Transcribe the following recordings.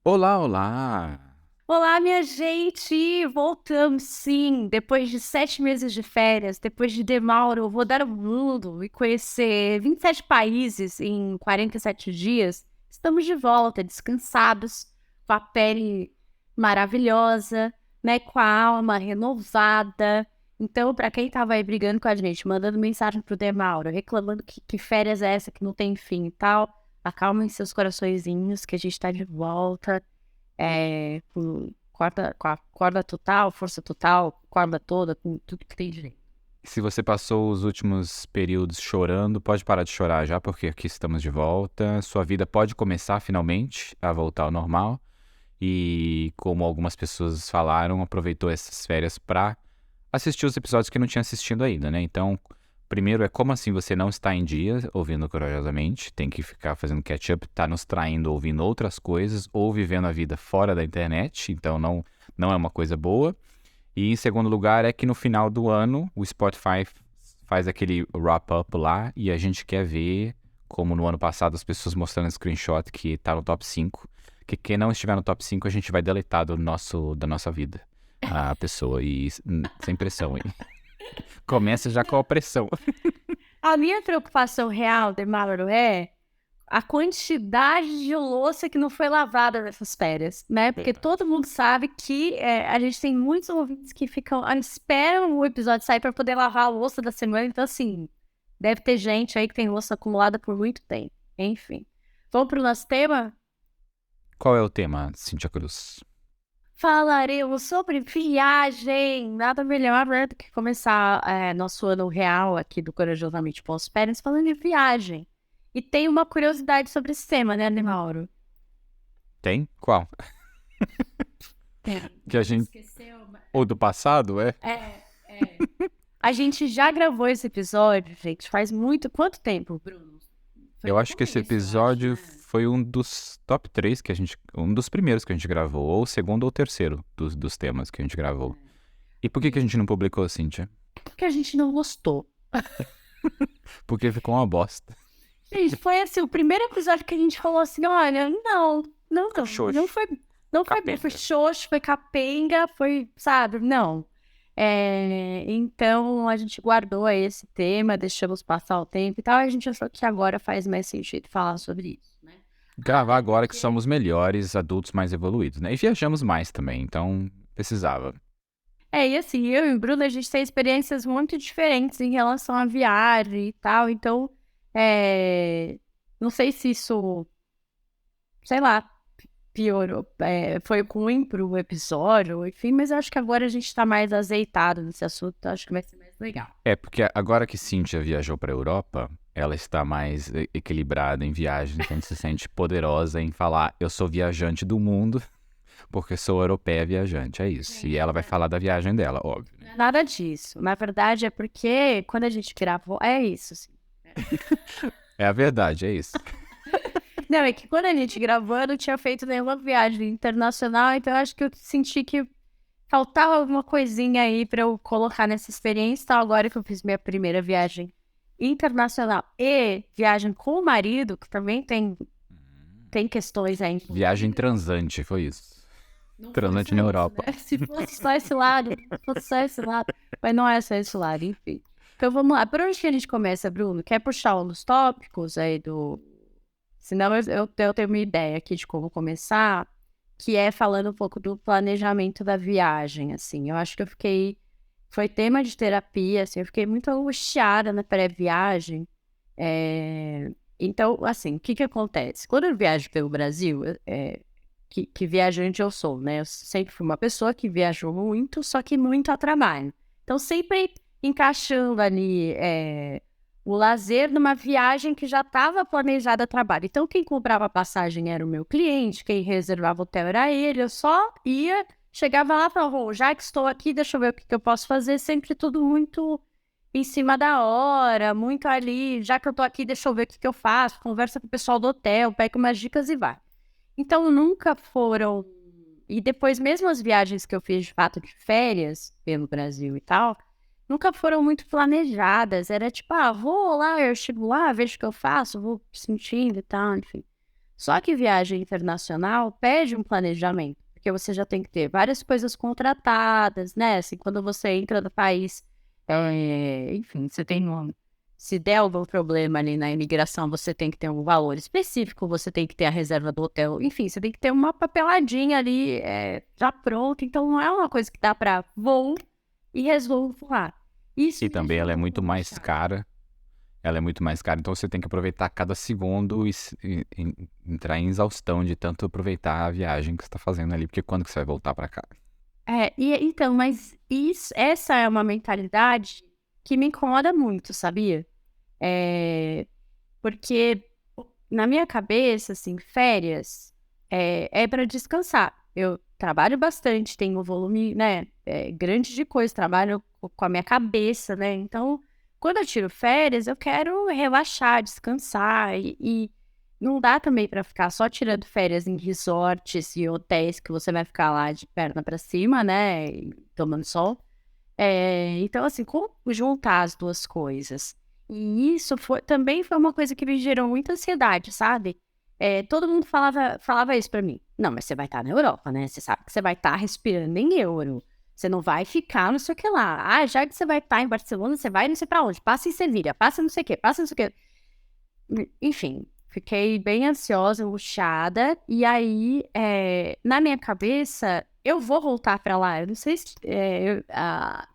Olá, olá! Olá, minha gente! Voltamos, sim! Depois de 7 meses de férias, depois de Demauro, eu vou dar o mundo e conhecer 27 países em 47 dias. Estamos de volta, descansados, com a pele maravilhosa, né? Com a alma renovada. Então, para quem tava aí brigando com a gente, mandando mensagem pro Demauro, reclamando que férias é essa que não tem fim e tal, acalmem seus coraçõezinhos, que a gente tá de volta com a corda total, força total, corda toda, com tudo que tem direito. Se você passou os últimos períodos chorando, pode parar de chorar já, porque aqui estamos de volta. Sua vida pode começar finalmente a voltar ao normal. E como algumas pessoas falaram, aproveitou essas férias para assistir os episódios que não tinha assistido ainda, né? Então, primeiro é como assim você não está em dia ouvindo corajosamente, tem que ficar fazendo catch-up, tá nos traindo ouvindo outras coisas ou vivendo a vida fora da internet, então não é uma coisa boa. E em segundo lugar é que no final do ano o Spotify faz aquele wrap-up lá e a gente quer ver, como no ano passado as pessoas mostrando screenshot que tá no top 5, que quem não estiver no top 5 a gente vai deletar da nossa vida a pessoa e sem pressão aí. Começa já com a pressão. A minha preocupação real, Mauro, é a quantidade de louça que não foi lavada nessas férias, né? Porque todo mundo sabe que a gente tem muitos ouvintes que esperam o episódio sair para poder lavar a louça da semana. Então, assim, deve ter gente aí que tem louça acumulada por muito tempo. Enfim. Vamos para o nosso tema? Qual é o tema, Cíntia Cruz? Falaremos sobre viagem. Nada melhor, né, do que começar nosso ano real aqui do Corajosamente Pós-Férias falando de viagem. E tem uma curiosidade sobre esse tema, né, Mauro? Tem? Qual? Que a gente... Esqueceu? Ou do passado, é? É. A gente já gravou esse episódio, gente, faz muito... Quanto tempo, Bruno? Foi Eu no acho que esse começo, eu acho, episódio né? foi um dos top 3 que a gente... Um dos primeiros que a gente gravou, ou o segundo ou o terceiro dos temas que a gente gravou. E por que a gente não publicou, Cíntia? Porque a gente não gostou. Porque ficou uma bosta. Gente, foi assim, o primeiro episódio que a gente falou assim, olha, não Xoxo. foi, não foi bem, foi Capenga. xoxo, foi capenga, foi, sabe, não. Então a gente guardou aí esse tema, deixamos passar o tempo e tal, e a gente achou que agora faz mais sentido falar sobre isso, né? Gravar Até agora que porque... somos melhores, adultos mais evoluídos, né? E viajamos mais também, então precisava. E assim, eu e o Bruno, a gente tem experiências muito diferentes em relação à viagem e tal, então, não sei se isso, sei lá, piorou, foi ruim pro episódio, enfim, mas eu acho que agora a gente tá mais azeitado nesse assunto, então acho que vai ser mais legal. É, porque agora que Cíntia viajou para a Europa, ela está mais equilibrada em viagens, então se sente poderosa em falar, eu sou viajante do mundo, porque sou europeia viajante, é isso. E ela vai falar da viagem dela, óbvio, Não né? é nada disso, na verdade é porque quando a gente gravou, é isso, assim. É a verdade, é isso. Não, é que quando a gente gravou, eu não tinha feito nenhuma viagem internacional, então eu acho que eu senti que faltava alguma coisinha aí pra eu colocar nessa experiência. Então, agora que eu fiz minha primeira viagem internacional e viagem com o marido, que também tem questões aí Viagem envolvidas. transante, foi isso. Não foi Transante só na isso, Europa. né? Se fosse só esse lado, se fosse só esse lado. Mas não é só esse lado, enfim. Então vamos lá. Por onde que a gente começa, Bruno? Quer puxar um dos tópicos aí do. Senão eu tenho uma ideia aqui de como começar, que é falando um pouco do planejamento da viagem, assim. Eu acho que eu fiquei. Foi tema de terapia, assim, eu fiquei muito angustiada na pré-viagem. Então, assim, o que que acontece? Quando eu viajo pelo Brasil, que viajante eu sou, né? Eu sempre fui uma pessoa que viajou muito, só que muito a trabalho. Então, sempre encaixando ali o lazer numa viagem que já estava planejada a trabalho. Então, quem comprava a passagem era o meu cliente, quem reservava o hotel era ele, eu só ia, chegava lá e falava, "Bom, já que estou aqui, deixa eu ver o que que eu posso fazer", sempre tudo muito em cima da hora, muito ali, já que eu tô aqui, deixa eu ver o que que eu faço, conversa com o pessoal do hotel, pega umas dicas e vai. Então, nunca foram. E depois, mesmo as viagens que eu fiz de fato de férias pelo Brasil e tal, nunca foram muito planejadas. Era tipo, vou lá, eu chego lá, vejo o que eu faço, vou sentindo e tal, enfim. Só que viagem internacional pede um planejamento, porque você já tem que ter várias coisas contratadas, né? Assim, quando você entra no país, enfim, você tem se der algum problema ali na imigração, você tem que ter um valor específico, você tem que ter a reserva do hotel, enfim, você tem que ter uma papeladinha ali já pronta. Então, não é uma coisa que dá para voo e resolvo lá. Isso E me também deixou ela é muito muito mais chateada. cara. Ela é muito mais cara, então você tem que aproveitar cada segundo e entrar em exaustão de tanto aproveitar a viagem que você tá fazendo ali, porque quando que você vai voltar pra cá? Então, mas essa é uma mentalidade que me incomoda muito, sabia? Porque na minha cabeça, assim, férias é para descansar. Eu trabalho bastante, tenho um volume, né, grande de coisa, trabalho com a minha cabeça, né? Então, quando eu tiro férias, eu quero relaxar, descansar e não dá também para ficar só tirando férias em resorts e hotéis que você vai ficar lá de perna para cima, né, e tomando sol. Então, assim, como juntar as duas coisas? E isso também foi uma coisa que me gerou muita ansiedade, sabe? Todo mundo falava isso pra mim. Não, mas você vai estar na Europa, né? Você sabe que você vai estar respirando em euro. Você não vai ficar não sei o que lá. Ah, já que você vai estar em Barcelona, você vai não sei pra onde. Passa em Sevilha, passa não sei o que, passa não sei o que. Enfim, fiquei bem ansiosa, angustiada. E aí, na minha cabeça, eu vou voltar pra lá. Eu não sei se.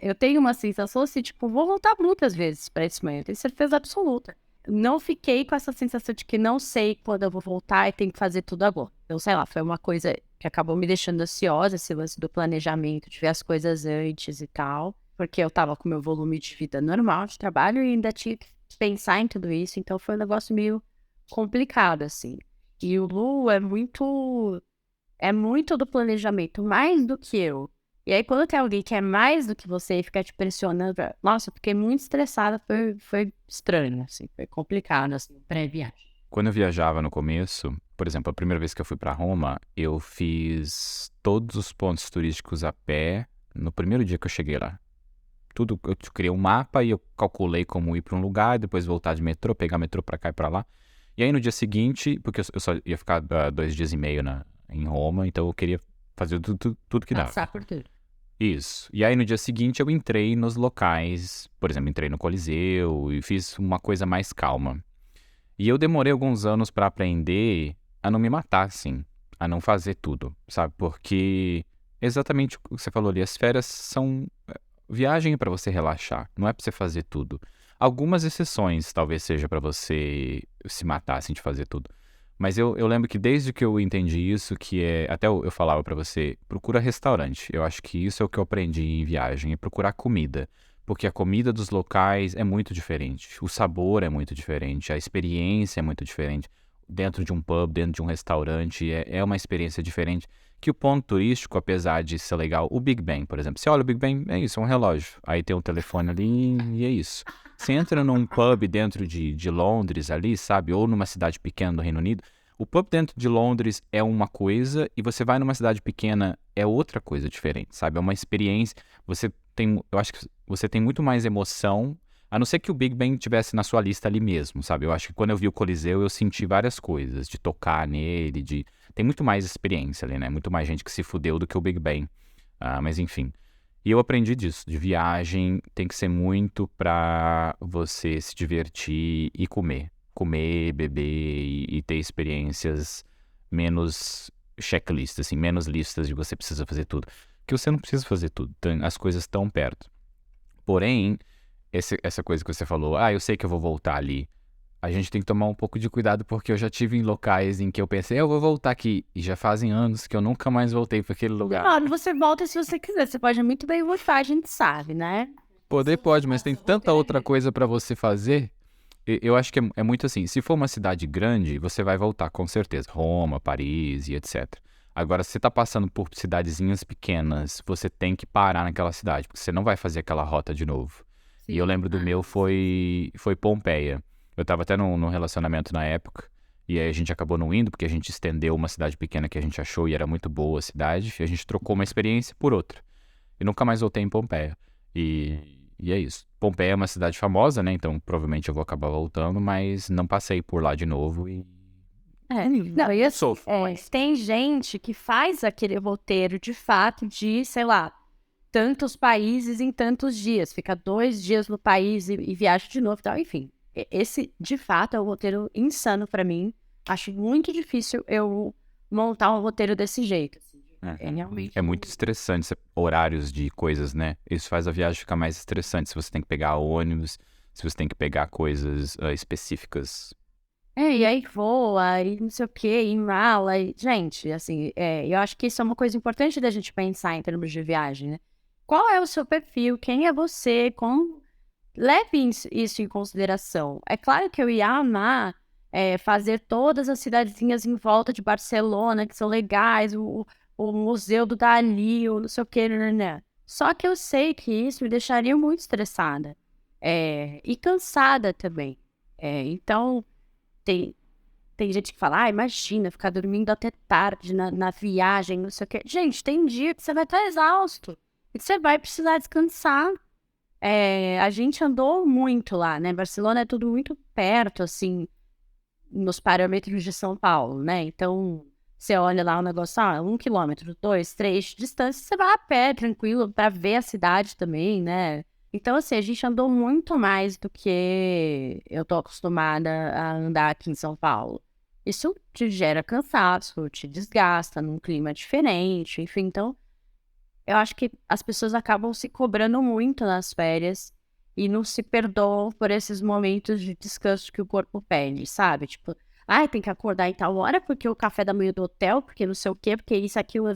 Eu tenho uma sensação assim, tipo, vou voltar muitas vezes pra esse momento. Tenho certeza absoluta. Não fiquei com essa sensação de que não sei quando eu vou voltar e tenho que fazer tudo agora. Então, sei lá, foi uma coisa que acabou me deixando ansiosa, esse lance do planejamento, de ver as coisas antes e tal. Porque eu tava com meu volume de vida normal de trabalho e ainda tinha que pensar em tudo isso, então foi um negócio meio complicado, assim. E o Lu é muito do planejamento, mais do que eu. E aí, quando tem alguém que é mais do que você e fica te pressionando, nossa, eu fiquei muito estressada, foi estranho, assim, foi complicado, assim, pré-viagem. Quando eu viajava no começo, por exemplo, a primeira vez que eu fui pra Roma, eu fiz todos os pontos turísticos a pé no primeiro dia que eu cheguei lá. Tudo, eu criei um mapa e eu calculei como ir pra um lugar, depois voltar de metrô, pegar metrô pra cá e pra lá. E aí no dia seguinte, porque eu só ia ficar 2 dias e meio em Roma, então eu queria fazer tudo que dava. Passar por tudo. Isso. E aí no dia seguinte eu entrei nos locais, por exemplo, entrei no Coliseu e fiz uma coisa mais calma. E eu demorei alguns anos pra aprender a não me matar, assim, a não fazer tudo, sabe? Porque exatamente o que você falou ali, as férias são viagem é pra você relaxar, não é pra você fazer tudo. Algumas exceções talvez seja pra você se matar, assim, de fazer tudo. Mas eu lembro que desde que eu entendi isso, que até eu falava pra você, procura restaurante. Eu acho que isso é o que eu aprendi em viagem, é procurar comida. Porque a comida dos locais é muito diferente, o sabor é muito diferente, a experiência é muito diferente. Dentro de um pub, dentro de um restaurante, é uma experiência diferente. Que o ponto turístico, apesar de ser legal, o Big Ben, por exemplo. Você olha o Big Ben, é isso, é um relógio. Aí tem um telefone ali e é isso. Você entra num pub dentro de Londres ali, sabe? Ou numa cidade pequena do Reino Unido. O pub dentro de Londres é uma coisa e você vai numa cidade pequena é outra coisa diferente, sabe? É uma experiência. Eu acho que você tem muito mais emoção, a não ser que o Big Ben tivesse na sua lista ali mesmo, sabe? Eu acho que quando eu vi o Coliseu eu senti várias coisas, de tocar nele, tem muito mais experiência ali, né? Muito mais gente que se fudeu do que o Big Ben. Mas enfim. E eu aprendi disso, de viagem tem que ser muito pra você se divertir e comer. Comer, beber e ter experiências menos checklist, assim, menos listas de você precisa fazer tudo. Porque você não precisa fazer tudo, as coisas estão perto. Porém, essa coisa que você falou, eu sei que eu vou voltar ali. A gente tem que tomar um pouco de cuidado porque eu já tive em locais em que eu pensei, eu vou voltar aqui. E já fazem anos que eu nunca mais voltei para aquele lugar. Claro, você volta se você quiser, você pode muito bem voltar, a gente sabe, né? Poder pode, mas tem tanta outra coisa para você fazer. Eu acho que é muito assim. Se for uma cidade grande, você vai voltar com certeza. Roma, Paris e etc. Agora, se você tá passando por cidadezinhas pequenas, você tem que parar naquela cidade, porque você não vai fazer aquela rota de novo. E eu Sim. lembro do meu foi Pompeia. Eu tava até num relacionamento na época, e aí a gente acabou não indo, porque a gente estendeu uma cidade pequena que a gente achou e era muito boa a cidade, e a gente trocou uma experiência por outra. E nunca mais voltei em Pompeia. E é isso. Pompeia é uma cidade famosa, né? Então provavelmente eu vou acabar voltando, mas não passei por lá de novo Não, e assim, Sofro, mas... tem gente que faz aquele roteiro de fato de, sei lá, tantos países em tantos dias. Fica 2 dias no país e viaja de novo e tal. Enfim, esse de fato é um roteiro insano pra mim. Acho muito difícil eu montar um roteiro desse jeito. Assim. É realmente. É muito estressante horários de coisas, né? Isso faz a viagem ficar mais estressante. Se você tem que pegar ônibus, se você tem que pegar coisas específicas. E aí voa, e não sei o quê, e mala, e... Gente, assim, eu acho que isso é uma coisa importante da gente pensar em termos de viagem, né? Qual é o seu perfil? Quem é você? Leve isso em consideração. É claro que eu ia amar fazer todas as cidadezinhas em volta de Barcelona, que são legais, o Museu do Dali, o não sei o quê, né? Só que eu sei que isso me deixaria muito estressada. E cansada também. Então... Tem gente que fala, imagina, ficar dormindo até tarde na viagem, não sei o quê. Gente, tem dia que você vai estar exausto e que você vai precisar descansar. A gente andou muito lá, né? Barcelona é tudo muito perto, assim, nos parâmetros de São Paulo, né? Então, você olha lá o negócio, 1 quilômetro, 2, 3 de distância, você vai a pé, tranquilo, para ver a cidade também, né? Então, assim, a gente andou muito mais do que eu tô acostumada a andar aqui em São Paulo. Isso te gera cansaço, te desgasta num clima diferente, enfim. Então, eu acho que as pessoas acabam se cobrando muito nas férias e não se perdoam por esses momentos de descanso que o corpo pede, sabe? Tipo, tem que acordar em tal hora porque o café da manhã do hotel, porque não sei o quê, porque isso, aquilo...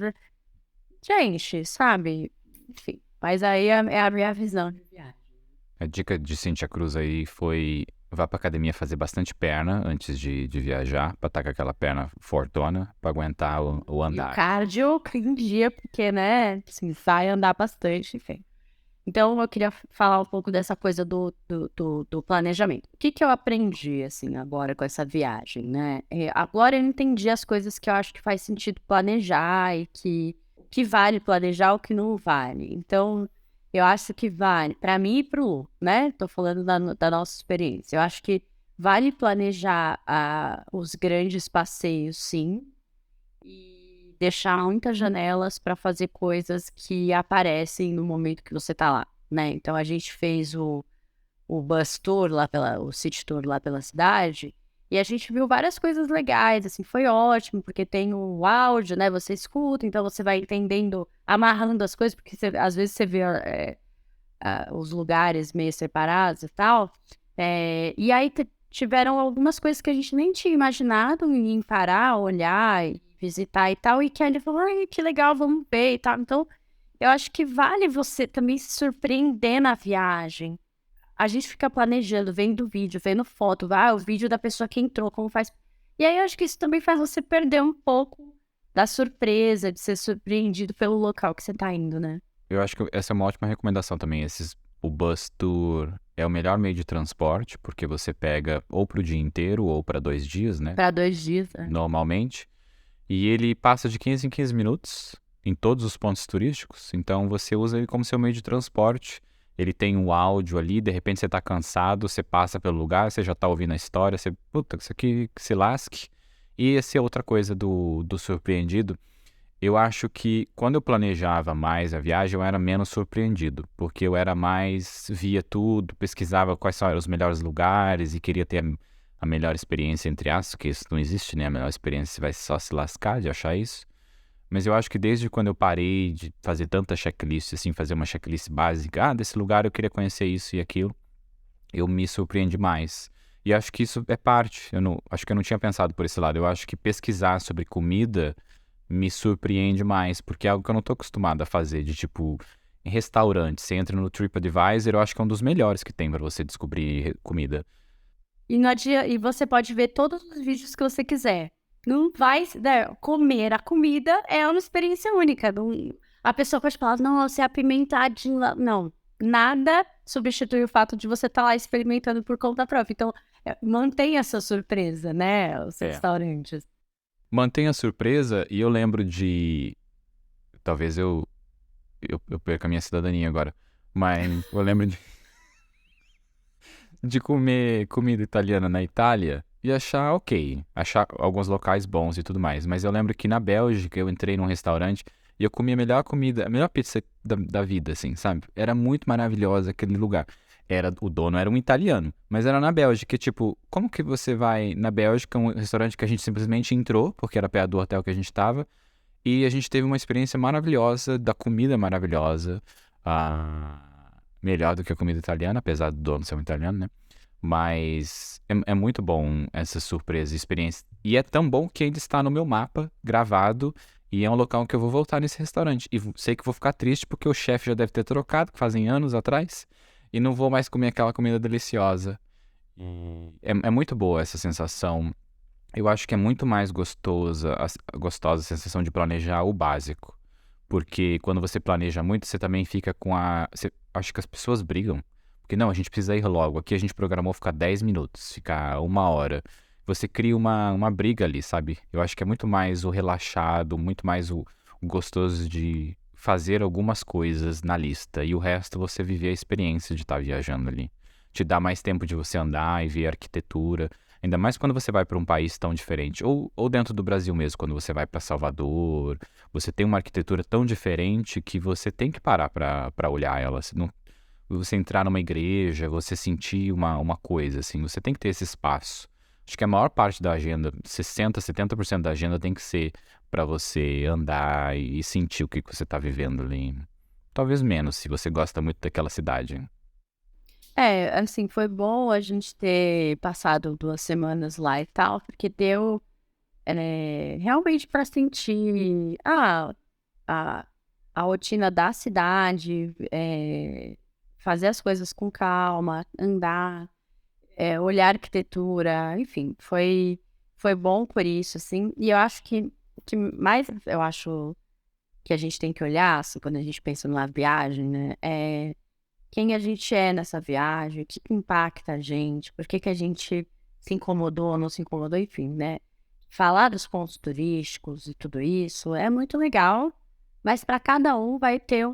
Gente, sabe? Enfim, mas aí é a minha visão de viagem. A dica de Cintia Cruz aí foi: vá pra academia fazer bastante perna antes de viajar, pra estar com aquela perna fortona, pra aguentar o E o andar. cardio em dia, porque, né, assim, vai andar bastante, enfim. Então, eu queria falar um pouco dessa coisa do planejamento. O que eu aprendi, assim, agora com essa viagem, né? Agora eu entendi as coisas que eu acho que faz sentido planejar e que vale planejar, o que não vale. Então, eu acho que vale, para mim e pro Lu, né? Tô falando da nossa experiência. Eu acho que vale planejar os grandes passeios, sim, e deixar muitas janelas para fazer coisas que aparecem no momento que você tá lá, né? Então a gente fez o bus tour lá o city tour lá pela cidade e a gente viu várias coisas legais, assim, foi ótimo, porque tem o áudio, né? Você escuta, então você vai entendendo, amarrando as coisas, porque às vezes você vê os lugares meio separados e tal. E aí tiveram algumas coisas que a gente nem tinha imaginado em parar, olhar e visitar e tal, e que ele falou, ai, que legal, vamos ver e tal. Então, eu acho que vale você também se surpreender na viagem. A gente fica planejando, vendo vídeo, vendo foto, o vídeo da pessoa que entrou, como faz. E aí eu acho que isso também faz você perder um pouco da surpresa, de ser surpreendido pelo local que você tá indo, né? Eu acho que essa é uma ótima recomendação também. O bus tour é o melhor meio de transporte, porque você pega ou pro dia inteiro ou para 2 dias, né? Para 2 dias, né? Normalmente. E ele passa de 15 em 15 minutos em todos os pontos turísticos. Então você usa ele como seu meio de transporte. Ele tem um áudio ali, de repente você tá cansado, você passa pelo lugar, você já tá ouvindo a história, você, puta, isso aqui que se lasque. E essa é outra coisa do surpreendido. Eu acho que quando eu planejava mais a viagem, eu era menos surpreendido, porque eu era mais, via tudo, pesquisava quais são os melhores lugares e queria ter a melhor experiência, entre aspas, que isso não existe, né? A melhor experiência você vai só se lascar de achar isso. Mas eu acho que desde quando eu parei de fazer tanta checklist, assim, fazer uma checklist básica, desse lugar eu queria conhecer isso e aquilo, eu me surpreendi mais. E acho que isso é parte, acho que eu não tinha pensado por esse lado. Eu acho que pesquisar sobre comida me surpreende mais, porque é algo que eu não tô acostumado a fazer, de tipo, em restaurante, você entra no TripAdvisor, eu acho que é um dos melhores que tem pra você descobrir comida. E você pode ver todos os vídeos que você quiser. Não vai, né, comer a comida é uma experiência única. A pessoa pode falar, não, você é apimentadinho lá. Não, nada substitui o fato de você estar lá experimentando por conta própria. Então, mantenha essa surpresa, né, os restaurantes. Mantenha a surpresa, e eu lembro de... Talvez eu perca a minha cidadania agora, mas eu lembro de comer comida italiana na Itália, e achar ok, achar alguns locais bons e tudo mais. Mas eu lembro que na Bélgica eu entrei num restaurante e eu comi a melhor comida, a melhor pizza da vida, assim, sabe? Era muito maravilhosa aquele lugar. O dono era um italiano, mas era na Bélgica. E, tipo, como que você vai na Bélgica, um restaurante que a gente simplesmente entrou, porque era perto do hotel que a gente tava, e a gente teve uma experiência maravilhosa, da comida maravilhosa, melhor do que a comida italiana, apesar do dono ser um italiano, né? Mas é muito bom essa surpresa, experiência. E é tão bom que ainda está no meu mapa, gravado, e é um local que eu vou voltar nesse restaurante. E sei que vou ficar triste porque o chefe já deve ter trocado, que fazem anos atrás, e não vou mais comer aquela comida deliciosa. É muito boa essa sensação. Eu acho que é muito mais gostosa a sensação de planejar o básico. Porque quando você planeja muito, você também fica com acho que as pessoas brigam. Porque não, a gente precisa ir logo. Aqui a gente programou ficar 10 minutos, ficar 1 hora. Você cria uma briga ali, sabe? Eu acho que é muito mais o relaxado, muito mais o gostoso de fazer algumas coisas na lista. E o resto você viver a experiência de estar viajando ali. Te dá mais tempo de você andar e ver a arquitetura. Ainda mais quando você vai para um país tão diferente. Ou dentro do Brasil mesmo, quando você vai para Salvador. Você tem uma arquitetura tão diferente que você tem que parar para olhar ela. Você entrar numa igreja, você sentir uma coisa, assim. Você tem que ter esse espaço. Acho que a maior parte da agenda, 60, 70% da agenda tem que ser para você andar e sentir o que você está vivendo ali. Talvez menos, se você gosta muito daquela cidade. É, assim, foi bom a gente ter passado 2 semanas lá e tal, porque deu, realmente para sentir, a a rotina da cidade, fazer as coisas com calma, andar, olhar a arquitetura, enfim, foi bom por isso, assim. E eu acho que o que mais eu acho que a gente tem que olhar, assim, quando a gente pensa numa viagem, né, é quem a gente é nessa viagem, o que que impacta a gente, por que que a gente se incomodou ou não se incomodou, enfim, né. Falar dos pontos turísticos e tudo isso é muito legal, mas para cada um vai ter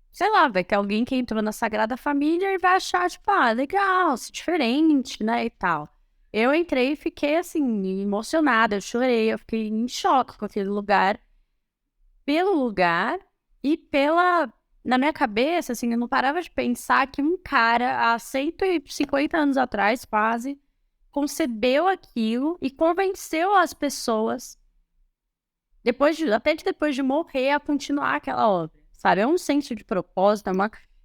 sei lá, vai ter alguém que entrou na Sagrada Família e vai achar, tipo, legal, isso é diferente, né, e tal. Eu entrei e fiquei, assim, emocionada, eu chorei, eu fiquei em choque com aquele lugar, pelo lugar e pela na minha cabeça, assim, eu não parava de pensar que um cara há 150 anos atrás, quase, concebeu aquilo e convenceu as pessoas, depois de morrer, a continuar aquela obra, sabe. É um senso de propósito,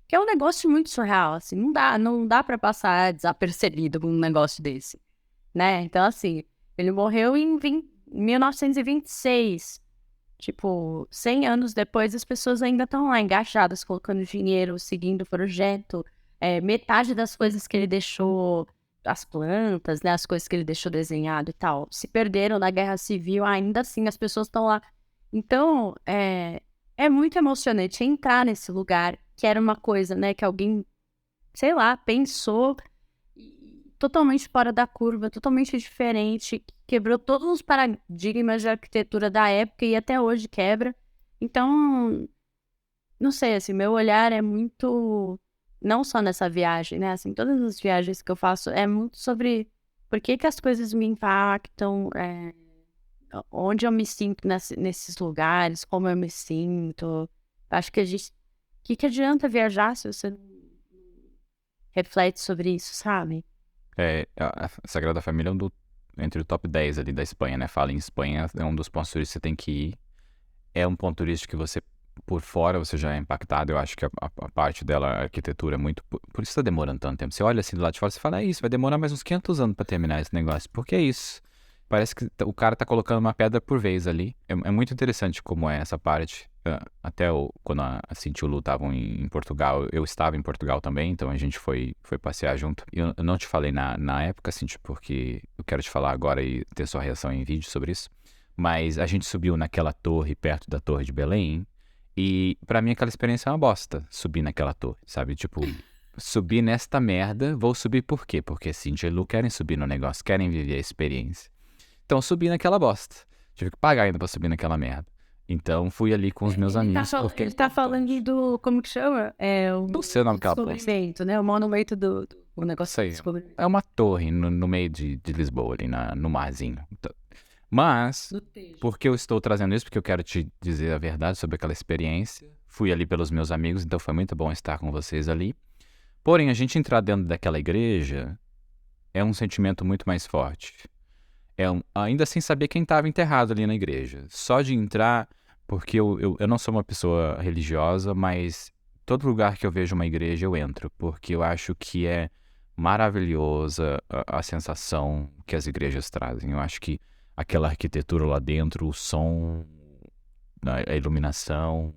que é um negócio muito surreal, assim, não dá para passar desapercebido com um negócio desse, né. Então, assim, ele morreu em 1926. Tipo, 100 anos depois, as pessoas ainda estão lá engajadas, colocando dinheiro, seguindo o projeto. Metade das coisas que ele deixou, as plantas, né, as coisas que ele deixou desenhado e tal, se perderam na guerra civil, ainda assim as pessoas estão lá. Então, é muito emocionante entrar nesse lugar, que era uma coisa, né, que alguém, sei lá, pensou totalmente fora da curva, totalmente diferente, quebrou todos os paradigmas de arquitetura da época e até hoje quebra. Então, não sei, assim, meu olhar é muito, não só nessa viagem, né, assim, todas as viagens que eu faço é muito sobre por que que as coisas me impactam, onde eu me sinto nesses lugares, como eu me sinto. Acho que a gente, que adianta viajar se você não reflete sobre isso, sabe? A Sagrada Família é entre o top 10 ali da Espanha, né? Fala em Espanha, é um dos pontos turísticos que você tem que ir. É um ponto turístico que você, por fora, você já é impactado. Eu acho que a parte dela, a arquitetura, é muito. Por isso tá demorando tanto tempo. Você olha assim do lado de fora e fala, é isso, vai demorar mais uns 500 anos pra terminar esse negócio. Porque é isso. Parece que o cara tá colocando uma pedra por vez ali. É muito interessante como é essa parte. Até quando a Cintia e o Lu estavam em Portugal, eu estava em Portugal também, então a gente foi passear junto. E eu não te falei na época, Cintia, porque eu quero te falar agora e ter sua reação em vídeo sobre isso. Mas a gente subiu naquela torre, perto da Torre de Belém, e pra mim aquela experiência é uma bosta, subir naquela torre, sabe? Tipo, subir nesta merda, vou subir por quê? Porque Cintia e Lu querem subir no negócio, querem viver a experiência. Então, subi naquela bosta. Tive que pagar ainda pra subir naquela merda. Então fui ali com os meus amigos. Porque Ele tá falando do, como que chama? não sei o nome daquela placa. Descobrimento, né? O monumento o negócio Isso aí. do descobrimento. É uma torre no meio de Lisboa, ali no marzinho. Mas, Do Tejo. por que eu estou trazendo isso? Porque eu quero te dizer a verdade sobre aquela experiência. Fui ali pelos meus amigos, então foi muito bom estar com vocês ali. Porém, a gente entrar dentro daquela igreja é um sentimento muito mais forte. Ainda sem saber quem estava enterrado ali na igreja. Só de entrar, porque eu não sou uma pessoa religiosa, mas todo lugar que eu vejo uma igreja eu entro, porque eu acho que é maravilhosa a sensação que as igrejas trazem. Eu acho que aquela arquitetura lá dentro, o som, a iluminação.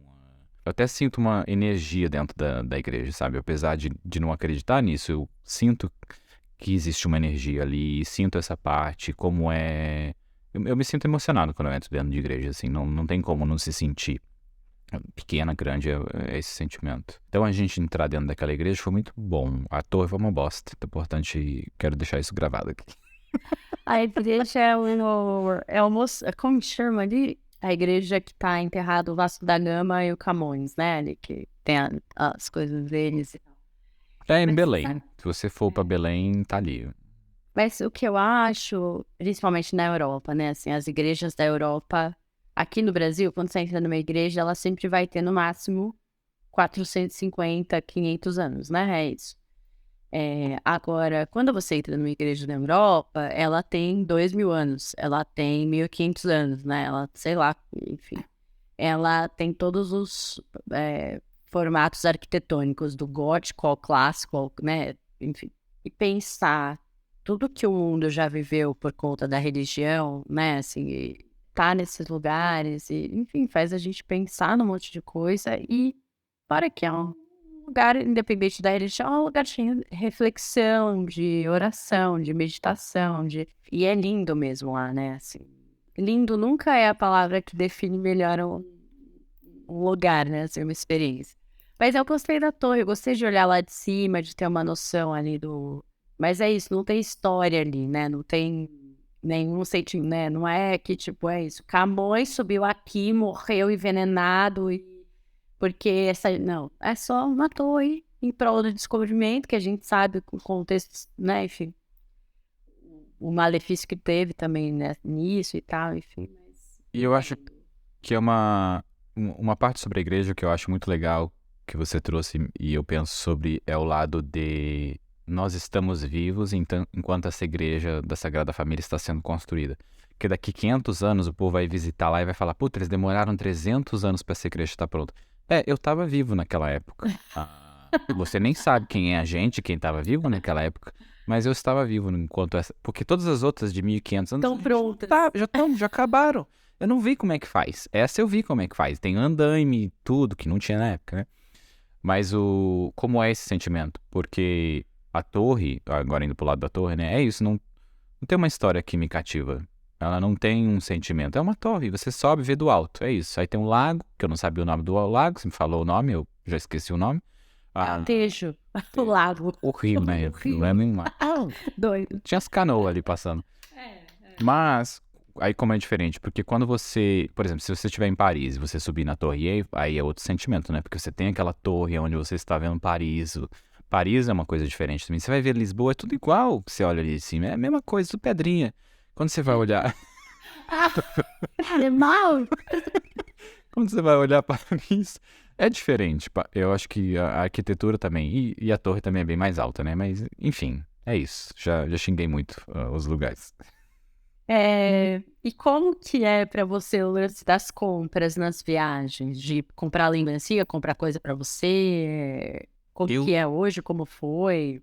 Eu até sinto uma energia dentro da igreja, sabe? Apesar de não acreditar nisso, eu sinto que existe uma energia ali, sinto essa parte, como é... Eu me sinto emocionado quando eu entro dentro de igreja, assim, não tem como não se sentir. Pequena, grande, é esse sentimento. Então a gente entrar dentro daquela igreja foi muito bom. A torre foi uma bosta, é importante, quero deixar isso gravado aqui. A igreja como que chama ali? A igreja que tá enterrado o Vasco da Gama e o Camões, né? Ali que tem as coisas deles e tal. É em Mas, Belém. sabe? Se você for pra Belém, tá ali. Mas o que eu acho, principalmente na Europa, né? Assim, as igrejas da Europa, aqui no Brasil, quando você entra numa igreja, ela sempre vai ter no máximo 450, 500 anos, né? É isso. Agora, quando você entra numa igreja na Europa, ela tem 2.000 anos, ela tem 1.500 anos, né? Ela, sei lá, enfim. Ela tem todos os formatos arquitetônicos, do gótico ao clássico, né? Enfim. E pensar tudo que o mundo já viveu por conta da religião, né? Assim, e tá nesses lugares, e, enfim, faz a gente pensar num monte de coisa e para que é um lugar, independente da religião, é um lugar cheio de reflexão, de oração, de meditação, e é lindo mesmo lá, né? Assim, lindo nunca é a palavra que define melhor um lugar, né? Assim, uma experiência. Mas eu gostei da torre, eu gostei de olhar lá de cima, de ter uma noção ali do... Mas é isso, não tem história ali, né? Não tem nenhum sentimento, né? Não é que, tipo, é isso. Camões subiu aqui, morreu envenenado porque essa... Não, é só uma torre em prol do descobrimento, que a gente sabe com contextos, né? Enfim, o malefício que teve também, né? Nisso e tal, enfim. E eu acho que é uma parte sobre a igreja que eu acho muito legal que você trouxe e eu penso sobre é o lado de nós estamos vivos enquanto essa igreja da Sagrada Família está sendo construída. Porque daqui 500 anos o povo vai visitar lá e vai falar, puta, eles demoraram 300 anos para essa igreja estar pronta. Eu tava vivo naquela época. Você nem sabe quem é a gente, quem tava vivo naquela época, mas eu estava vivo enquanto essa... Porque todas as outras de 1.500 anos... Estão prontas. Já acabaram. Eu não vi como é que faz. Essa eu vi como é que faz. Tem andaime e tudo, que não tinha na época, né? Mas como é esse sentimento? Porque a torre, agora indo pro lado da torre, né? É isso, não tem uma história que me cativa. Ela não tem um sentimento. É uma torre, você sobe e vê do alto. É isso. Aí tem um lago, que eu não sabia o nome do lago, você me falou o nome, eu já esqueci o nome. Tejo, do lago. O rio, né? Não é nem mar. Doido. Tinha as canoas ali passando. Mas, aí como é diferente, porque quando você, por exemplo, se você estiver em Paris e você subir na torre Eiffel, aí é outro sentimento, né? Porque você tem aquela torre onde você está vendo Paris. Paris é uma coisa diferente também. Você vai ver Lisboa, é tudo igual que você olha ali de cima. É a mesma coisa, tudo pedrinha. Quando você vai olhar... Animal! Quando você vai olhar Paris, é diferente. Eu acho que a arquitetura também, e a torre também é bem mais alta, né? Mas, enfim, é isso. Já xinguei muito os lugares. E como que é pra você o lance das compras nas viagens? De comprar lembrancinha, comprar coisa pra você? Como que é hoje? Como foi?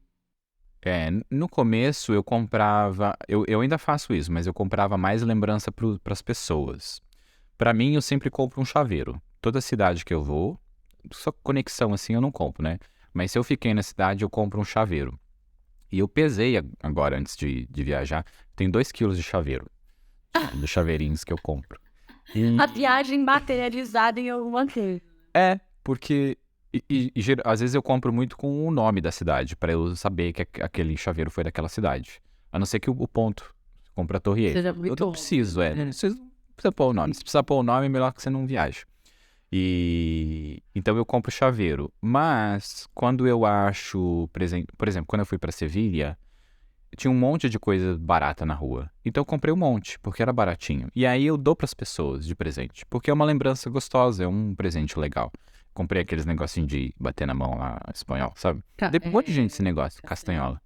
No começo eu comprava... Eu ainda faço isso, mas eu comprava mais lembrança pras pessoas. Pra mim, eu sempre compro um chaveiro. Toda cidade que eu vou, só conexão assim eu não compro, né? Mas se eu fiquei na cidade, eu compro um chaveiro. E eu pesei agora, antes de viajar, tem 2 quilos de chaveiro. Dos chaveirinhos que eu compro. A viagem materializada em alguma coisa. Porque às vezes eu compro muito com o nome da cidade, pra eu saber que aquele chaveiro foi daquela cidade. A não ser que o ponto compra a Torre Eiffel. Seja muito Eu não preciso, não preciso precisa pôr o nome. Se precisar pôr o nome, é melhor que você não viaje. E então eu compro chaveiro. Mas quando eu acho, por exemplo, quando eu fui para Sevilha, tinha um monte de coisa barata na rua. Então eu comprei um monte, porque era baratinho. E aí eu dou pras pessoas de presente, porque é uma lembrança gostosa, é um presente legal. Comprei aqueles negocinhos de bater na mão lá, espanhol, sabe? Dei pra um monte de gente esse negócio, castanhola.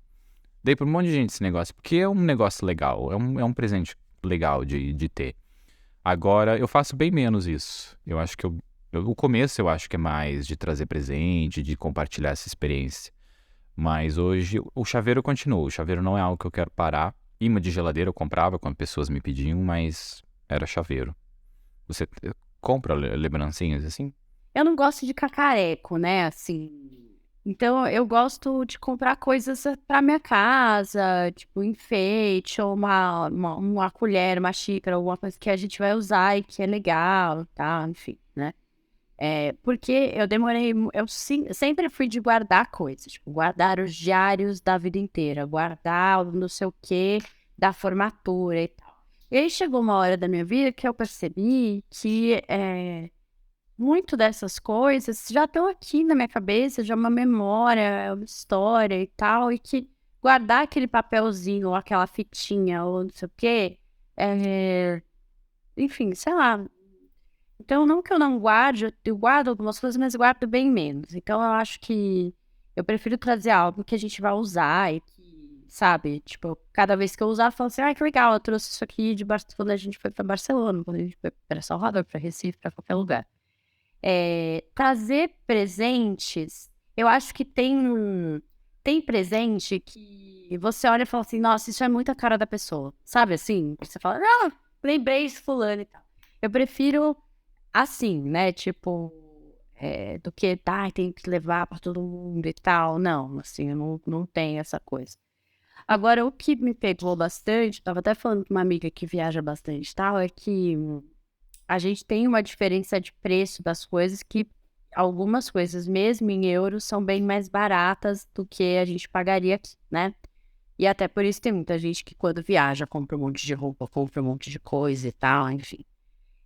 Dei pra um monte de gente esse negócio, porque é um negócio legal, é um presente legal de ter. Agora, eu faço bem menos isso. Eu acho que o começo eu acho que é mais de trazer presente, de compartilhar essa experiência. Mas hoje o chaveiro continua. O chaveiro não é algo que eu quero parar. Imã de geladeira eu comprava quando pessoas me pediam, mas era chaveiro. Você compra lembrancinhas assim? Eu não gosto de cacareco, né, assim. Então eu gosto de comprar coisas pra minha casa, tipo enfeite, ou uma colher, uma xícara, alguma coisa que a gente vai usar e que é legal, tá? Enfim, né? Porque eu demorei, sempre fui de guardar coisas, tipo, guardar os diários da vida inteira, guardar o não sei o quê da formatura e tal. E aí chegou uma hora da minha vida que eu percebi que muito dessas coisas já estão aqui na minha cabeça, já é uma memória, é uma história e tal, e que guardar aquele papelzinho, ou aquela fitinha, ou não sei o quê, enfim, sei lá. Então, não que eu não guarde, eu guardo algumas coisas, mas guardo bem menos. Então, eu acho que eu prefiro trazer algo que a gente vai usar e que, sabe, tipo, cada vez que eu usar, eu falo assim, que legal, eu trouxe isso aqui de quando a gente foi para Barcelona, quando a gente foi para Salvador, para Recife, para qualquer lugar. Trazer presentes, eu acho que tem presente que você olha e fala assim, nossa, isso é muito a cara da pessoa, sabe assim? Você fala, lembrei de fulano e tal. Eu prefiro assim, né, tipo, do que, tem que levar pra todo mundo e tal, não, assim, eu não tenho essa coisa. Agora, o que me pegou bastante, tava até falando com uma amiga que viaja bastante e tal, é que a gente tem uma diferença de preço das coisas que algumas coisas, mesmo em euros, são bem mais baratas do que a gente pagaria aqui, né? E até por isso tem muita gente que quando viaja compra um monte de roupa, compra um monte de coisa e tal, enfim.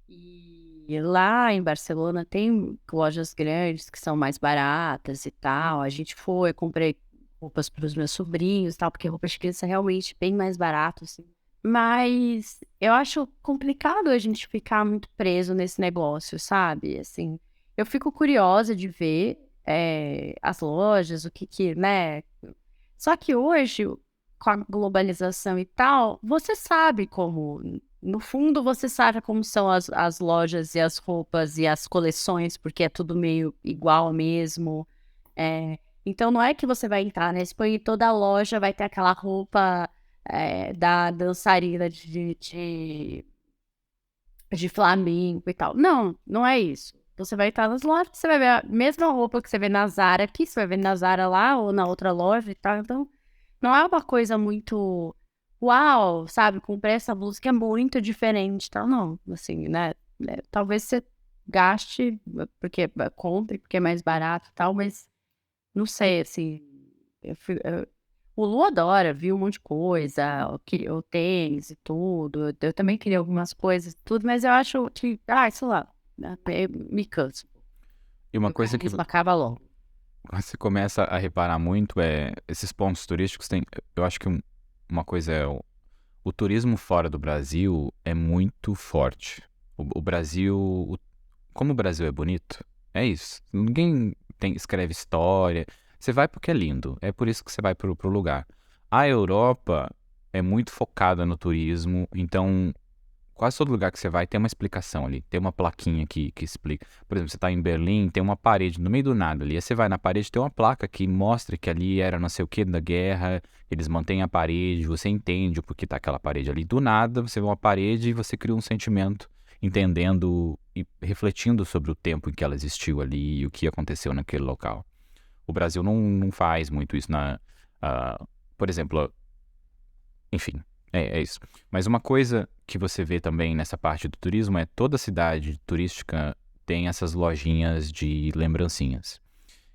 E lá em Barcelona tem lojas grandes que são mais baratas e tal. A gente foi, comprei roupas para os meus sobrinhos e tal, porque roupa de criança é realmente bem mais barato, assim. Mas eu acho complicado a gente ficar muito preso nesse negócio, sabe? Assim, eu fico curiosa de ver as lojas, o que, né? Só que hoje, com a globalização e tal, você sabe como, no fundo, você sabe como são as lojas e as roupas e as coleções, porque é tudo meio igual mesmo. Então, não é que você vai entrar na Espanha e toda loja vai ter aquela roupa da dançarina de flamenco e tal. Não, não é isso. Você vai estar nas lojas, você vai ver a mesma roupa que você vê na Zara aqui, você vai ver na Zara lá ou na outra loja e tal. Então, não é uma coisa muito uau, sabe? Comprei essa blusa que é muito diferente, tal. Não, assim, né? Talvez você gaste, porque compre, porque é mais barato e tal, mas não sei, assim. O Lu adora, viu um monte de coisa, o tênis e tudo. Eu também queria algumas coisas, tudo, mas eu acho que, sei lá, né, me canso. E uma O coisa que carisma acaba logo. você começa a reparar muito é esses pontos turísticos tem, eu acho que uma coisa é o turismo fora do Brasil é muito forte. O Brasil, como o Brasil é bonito, é isso. Ninguém escreve história. Você vai porque é lindo. É por isso que você vai pro lugar. A Europa é muito focada no turismo, então quase todo lugar que você vai tem uma explicação ali. Tem uma plaquinha que explica. Por exemplo, você está em Berlim, tem uma parede no meio do nada ali. Aí você vai na parede, tem uma placa que mostra que ali era não sei o que da guerra. Eles mantêm a parede, você entende o porquê tá aquela parede ali. Do nada, você vê uma parede e você cria um sentimento, entendendo e refletindo sobre o tempo em que ela existiu ali e o que aconteceu naquele local. O Brasil não faz muito isso por exemplo, enfim, é isso. Mas uma coisa que você vê também nessa parte do turismo é toda cidade turística tem essas lojinhas de lembrancinhas.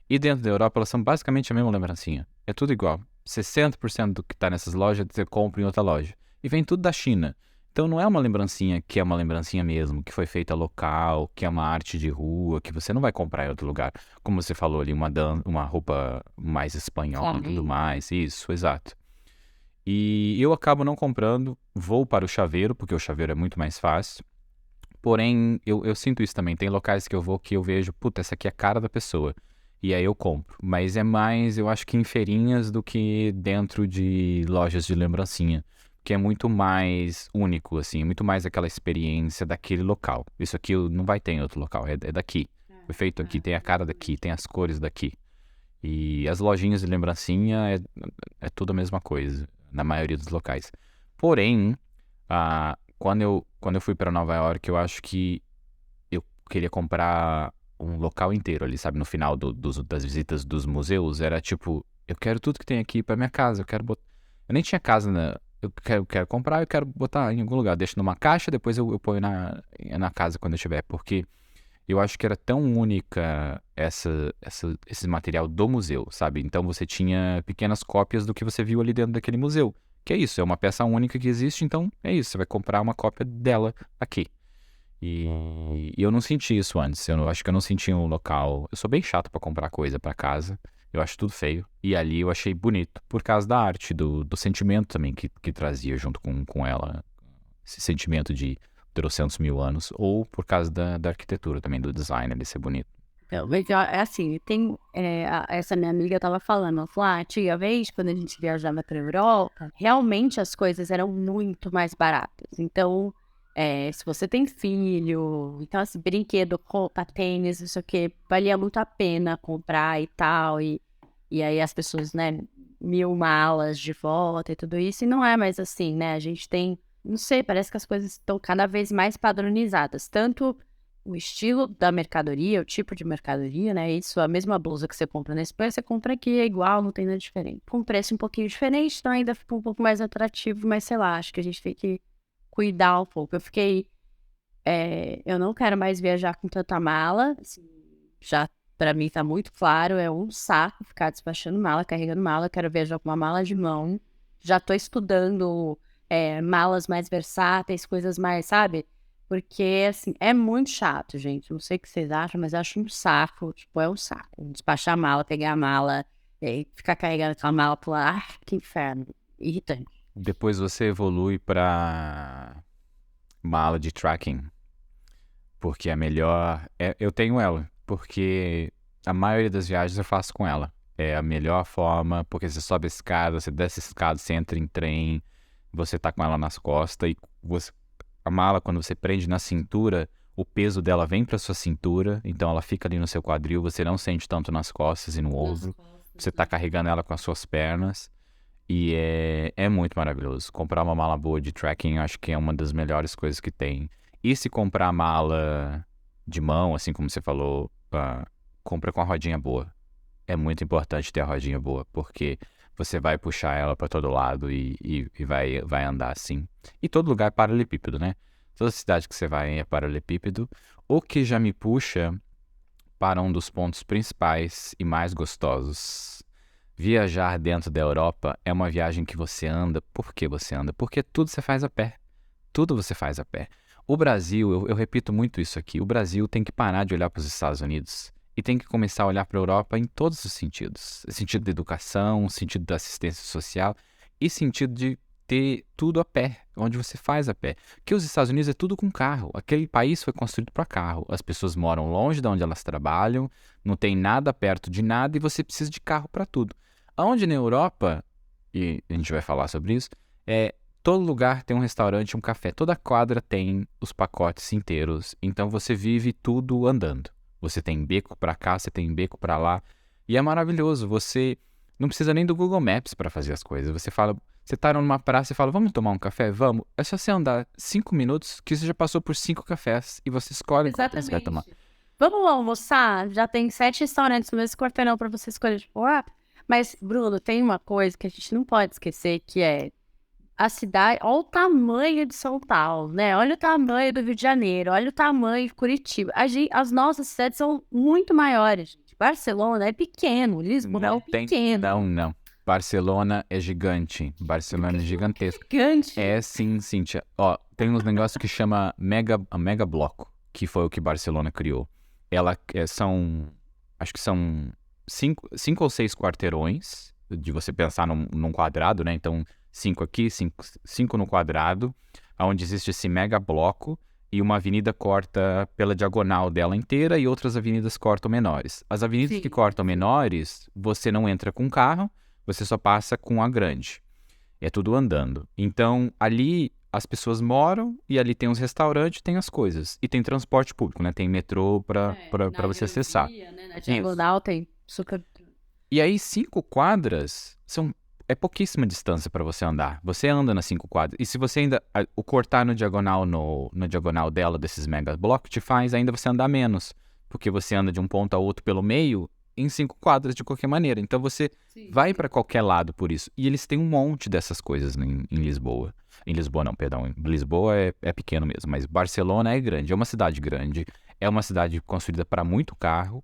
E dentro da Europa elas são basicamente a mesma lembrancinha. É tudo igual. 60% do que está nessas lojas você compra em outra loja. E vem tudo da China. Então não é uma lembrancinha que é uma lembrancinha mesmo, que foi feita local, que é uma arte de rua, que você não vai comprar em outro lugar. Como você falou ali, uma roupa mais espanhola e tudo mais. Isso, exato. E eu acabo não comprando, vou para o chaveiro, porque o chaveiro é muito mais fácil. Porém, eu sinto isso também. Tem locais que eu vou que eu vejo, puta, essa aqui é a cara da pessoa. E aí eu compro. Mas é mais, eu acho que em feirinhas do que dentro de lojas de lembrancinha. Que é muito mais único, assim, muito mais aquela experiência daquele local. Isso aqui não vai ter em outro local, é daqui. Foi feito aqui, tem a cara daqui, tem as cores daqui. E as lojinhas de lembrancinha é tudo a mesma coisa, na maioria dos locais. Porém, quando eu fui para Nova York, eu acho que eu queria comprar um local inteiro ali, sabe? No final das visitas dos museus, era tipo, eu quero tudo que tem aqui para minha casa, eu quero botar. Eu nem tinha casa eu quero comprar, eu quero botar em algum lugar. Deixo numa caixa, depois eu ponho na casa quando eu tiver, porque eu acho que era tão única esse material do museu, sabe? Então você tinha pequenas cópias do que você viu ali dentro daquele museu. Que é isso, é uma peça única que existe, então é isso, você vai comprar uma cópia dela aqui. E eu não senti isso antes, acho que eu não senti um local. Eu sou bem chato pra comprar coisa pra casa, eu acho tudo feio. E ali eu achei bonito, por causa da arte, do sentimento também que trazia junto com ela, esse sentimento de trocentos mil anos, ou por causa da arquitetura também, do design, de ser bonito. Então, mas é assim, essa minha amiga tava falando, ela falou, antigamente, quando a gente viajava pra Europa, realmente as coisas eram muito mais baratas. Então, se você tem filho, então esse brinquedo, roupa, tênis, não sei o que, valia muito a pena comprar e tal, e aí as pessoas, né, 1000 malas de volta e tudo isso, e não é mais assim, né, a gente tem, não sei, parece que as coisas estão cada vez mais padronizadas, tanto o estilo da mercadoria, o tipo de mercadoria, né? Isso, a mesma blusa que você compra na Espanha, você compra aqui, é igual, não tem nada diferente. Com um preço um pouquinho diferente, então ainda fica um pouco mais atrativo, mas sei lá, acho que a gente tem que cuidar um pouco. Eu não quero mais viajar com tanta mala, assim, já pra mim tá muito claro, é um saco ficar despachando mala, carregando mala, quero viajar com uma mala de mão, já tô estudando malas mais versáteis, coisas mais, sabe? Porque, assim, é muito chato, gente. Não sei o que vocês acham, mas eu acho um saco. Tipo, é um saco. Despachar a mala, pegar a mala, ficar carregando aquela mala por lá. Ah, que inferno. Irritante. Depois você evolui pra mala de tracking, porque é melhor. Eu tenho ela, porque a maioria das viagens eu faço com ela. É a melhor forma, porque você sobe a escada, você desce a escada, você entra em trem, você tá com ela nas costas e a mala, quando você prende na cintura, o peso dela vem pra sua cintura, então ela fica ali no seu quadril, você não sente tanto nas costas e no ombro. Você tá carregando ela com as suas pernas. E é muito maravilhoso. Comprar uma mala boa de trekking, acho que é uma das melhores coisas que tem. E se comprar mala de mão, assim como você falou, compra com a rodinha boa. É muito importante ter a rodinha boa, porque você vai puxar ela para todo lado e vai andar assim. E todo lugar é paralelepípedo, né? Toda cidade que você vai é paralelepípedo. O que já me puxa para um dos pontos principais e mais gostosos. Viajar dentro da Europa é uma viagem que você anda. Por que você anda? Porque tudo você faz a pé. Tudo você faz a pé. O Brasil, eu repito muito isso aqui, o Brasil tem que parar de olhar para os Estados Unidos e tem que começar a olhar para a Europa em todos os sentidos. Sentido da educação, sentido da assistência social e sentido de ter tudo a pé, onde você faz a pé. Porque os Estados Unidos é tudo com carro. Aquele país foi construído para carro. As pessoas moram longe de onde elas trabalham, não tem nada perto de nada e você precisa de carro para tudo. Aonde na Europa, e a gente vai falar sobre isso, todo lugar tem um restaurante, um café. Toda quadra tem os pacotes inteiros. Então você vive tudo andando. Você tem beco pra cá, você tem beco pra lá. E é maravilhoso. Você não precisa nem do Google Maps para fazer as coisas. Você fala, você tá numa praça e fala, vamos tomar um café? Vamos. É só você andar 5 minutos que você já passou por 5 cafés e você escolhe qual você vai tomar. Vamos almoçar? Já tem 7 restaurantes no mesmo quarteirão pra você escolher. Tipo, mas, Bruno, tem uma coisa que a gente não pode esquecer, que é a cidade, olha o tamanho de São Paulo, né? Olha o tamanho do Rio de Janeiro, olha o tamanho de Curitiba. As nossas cidades são muito maiores, gente. Barcelona é pequeno, Lisboa é pequeno. Não. Barcelona é gigante. Barcelona é gigantesco. Gigante. É sim, Cíntia. Ó, tem uns negócios que chama Mega Bloco, que foi o que Barcelona criou. Ela acho que são cinco ou seis quarteirões, de você pensar num quadrado, né? Então, cinco aqui, cinco no quadrado, onde existe esse mega bloco e uma avenida corta pela diagonal dela inteira e outras avenidas cortam menores. As avenidas Sim. que cortam menores, você não entra com carro, você só passa com a grande. É tudo andando. Então, ali as pessoas moram e ali tem os restaurantes, tem as coisas. E tem transporte público, né? Tem metrô pra você acessar. Né? Na Isso. diagonal tem super... E aí, 5 quadras é pouquíssima distância para você andar. Você anda nas 5 quadras. E se você ainda... O cortar no diagonal, no diagonal dela, desses mega blocos, te faz ainda você andar menos. Porque você anda de um ponto a outro pelo meio em 5 quadras de qualquer maneira. Então você vai para qualquer lado por isso. E eles têm um monte dessas coisas em Lisboa. Em Lisboa não, perdão. Em Lisboa é pequeno mesmo. Mas Barcelona é grande. É uma cidade grande. É uma cidade construída para muito carro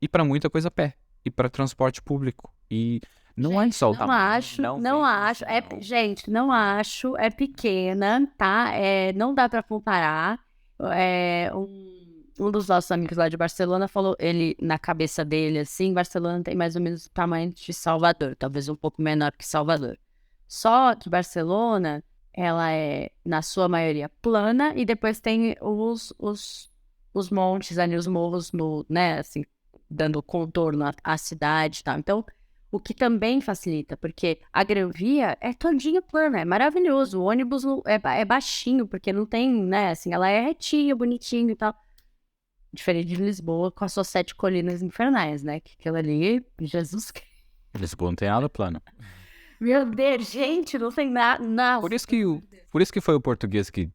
e para muita coisa a pé. E para transporte público. E não é só o tamanho. Gente, não acho. É pequena, tá? Não dá pra comparar. Um dos nossos amigos lá de Barcelona falou, ele, na cabeça dele, assim, Barcelona tem mais ou menos o tamanho de Salvador, talvez um pouco menor que Salvador. Só que Barcelona, ela é, na sua maioria, plana, e depois tem os montes ali, os morros, né, assim, dando contorno à cidade e tal. Então, o que também facilita, porque a Gran Via é todinha plana, é maravilhoso. O ônibus é baixinho, porque não tem, né, assim, ela é retinha, bonitinho e tal. Diferente de Lisboa, com as suas 7 colinas infernais, né? Que aquilo ali, Jesus Cristo. Lisboa não tem nada plano. Meu Deus, gente, não tem nada. Por isso que foi o português que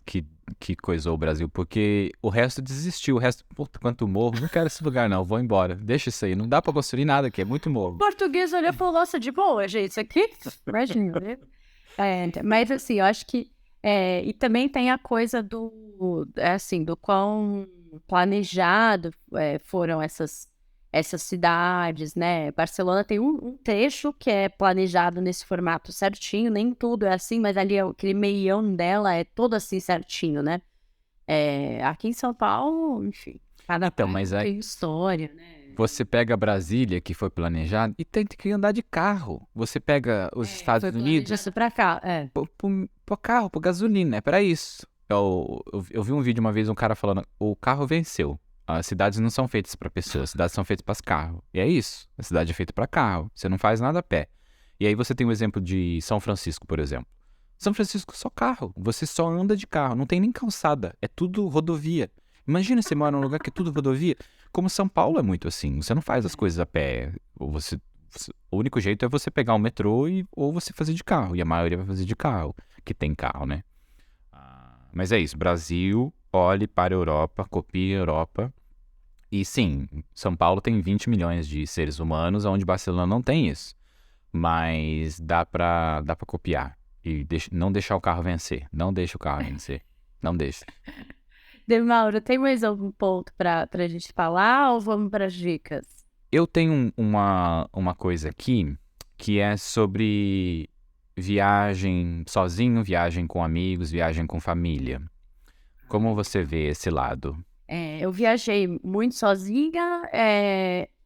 coisou o Brasil, porque o resto desistiu. O resto, puta, quanto morro, não quero esse lugar não, vou embora. Deixa isso aí, não dá pra construir nada aqui, é muito morro. O português olhou e falou, nossa, de boa, gente, isso aqui, imagina, né? Mas assim, eu acho que... e também tem a coisa do quão planejado foram essas cidades, né? Barcelona tem um trecho que é planejado nesse formato certinho, nem tudo é assim, mas ali aquele meião dela é todo assim certinho, né? Aqui em São Paulo, enfim, cada mas tem história, né? Você pega Brasília, que foi planejado, e tem que andar de carro. Você pega os Estados Unidos... Isso pra cá, Pro carro, pro gasolina, é pra isso. Eu vi um vídeo uma vez, um cara falando, o carro venceu. As cidades não são feitas pra pessoas, as cidades são feitas para carros. E é isso, a cidade é feita pra carro, você não faz nada a pé. E aí você tem o exemplo de São Francisco, por exemplo. São Francisco só carro, você só anda de carro, não tem nem calçada, é tudo rodovia. Imagina você mora num lugar que é tudo rodovia. Como São Paulo é muito assim, você não faz as coisas a pé. O único jeito é você pegar o metrô ou você fazer de carro. E a maioria vai fazer de carro, que tem carro, né? Mas é isso, Brasil, olhe para a Europa, copie a Europa. E sim, São Paulo tem 20 milhões de seres humanos, onde Barcelona não tem isso. Mas dá pra copiar. E não deixar o carro vencer. Não deixa o carro vencer. Não deixa. Mauro, tem mais algum ponto pra gente falar ou vamos para as dicas? Eu tenho uma coisa aqui que é sobre viagem sozinho, viagem com amigos, viagem com família. Como você vê esse lado? Eu viajei muito sozinha,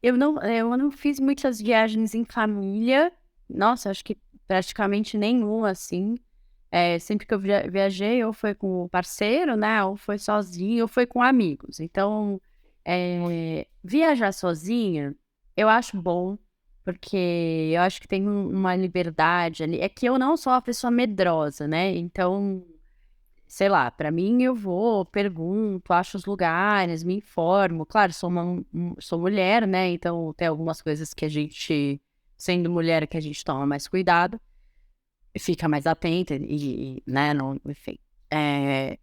eu não fiz muitas viagens em família, nossa, acho que praticamente nenhuma, assim. Sempre que eu viajei, ou foi com o parceiro, né, ou foi sozinho, ou foi com amigos. Então, viajar sozinha, eu acho bom, porque eu acho que tem uma liberdade ali. É que eu não sou uma pessoa medrosa, né, então... Sei lá, pra mim eu vou, pergunto, acho os lugares, me informo. Claro, sou mulher, né? Então tem algumas coisas que a gente, sendo mulher, que a gente toma mais cuidado, fica mais atenta né? Não, enfim.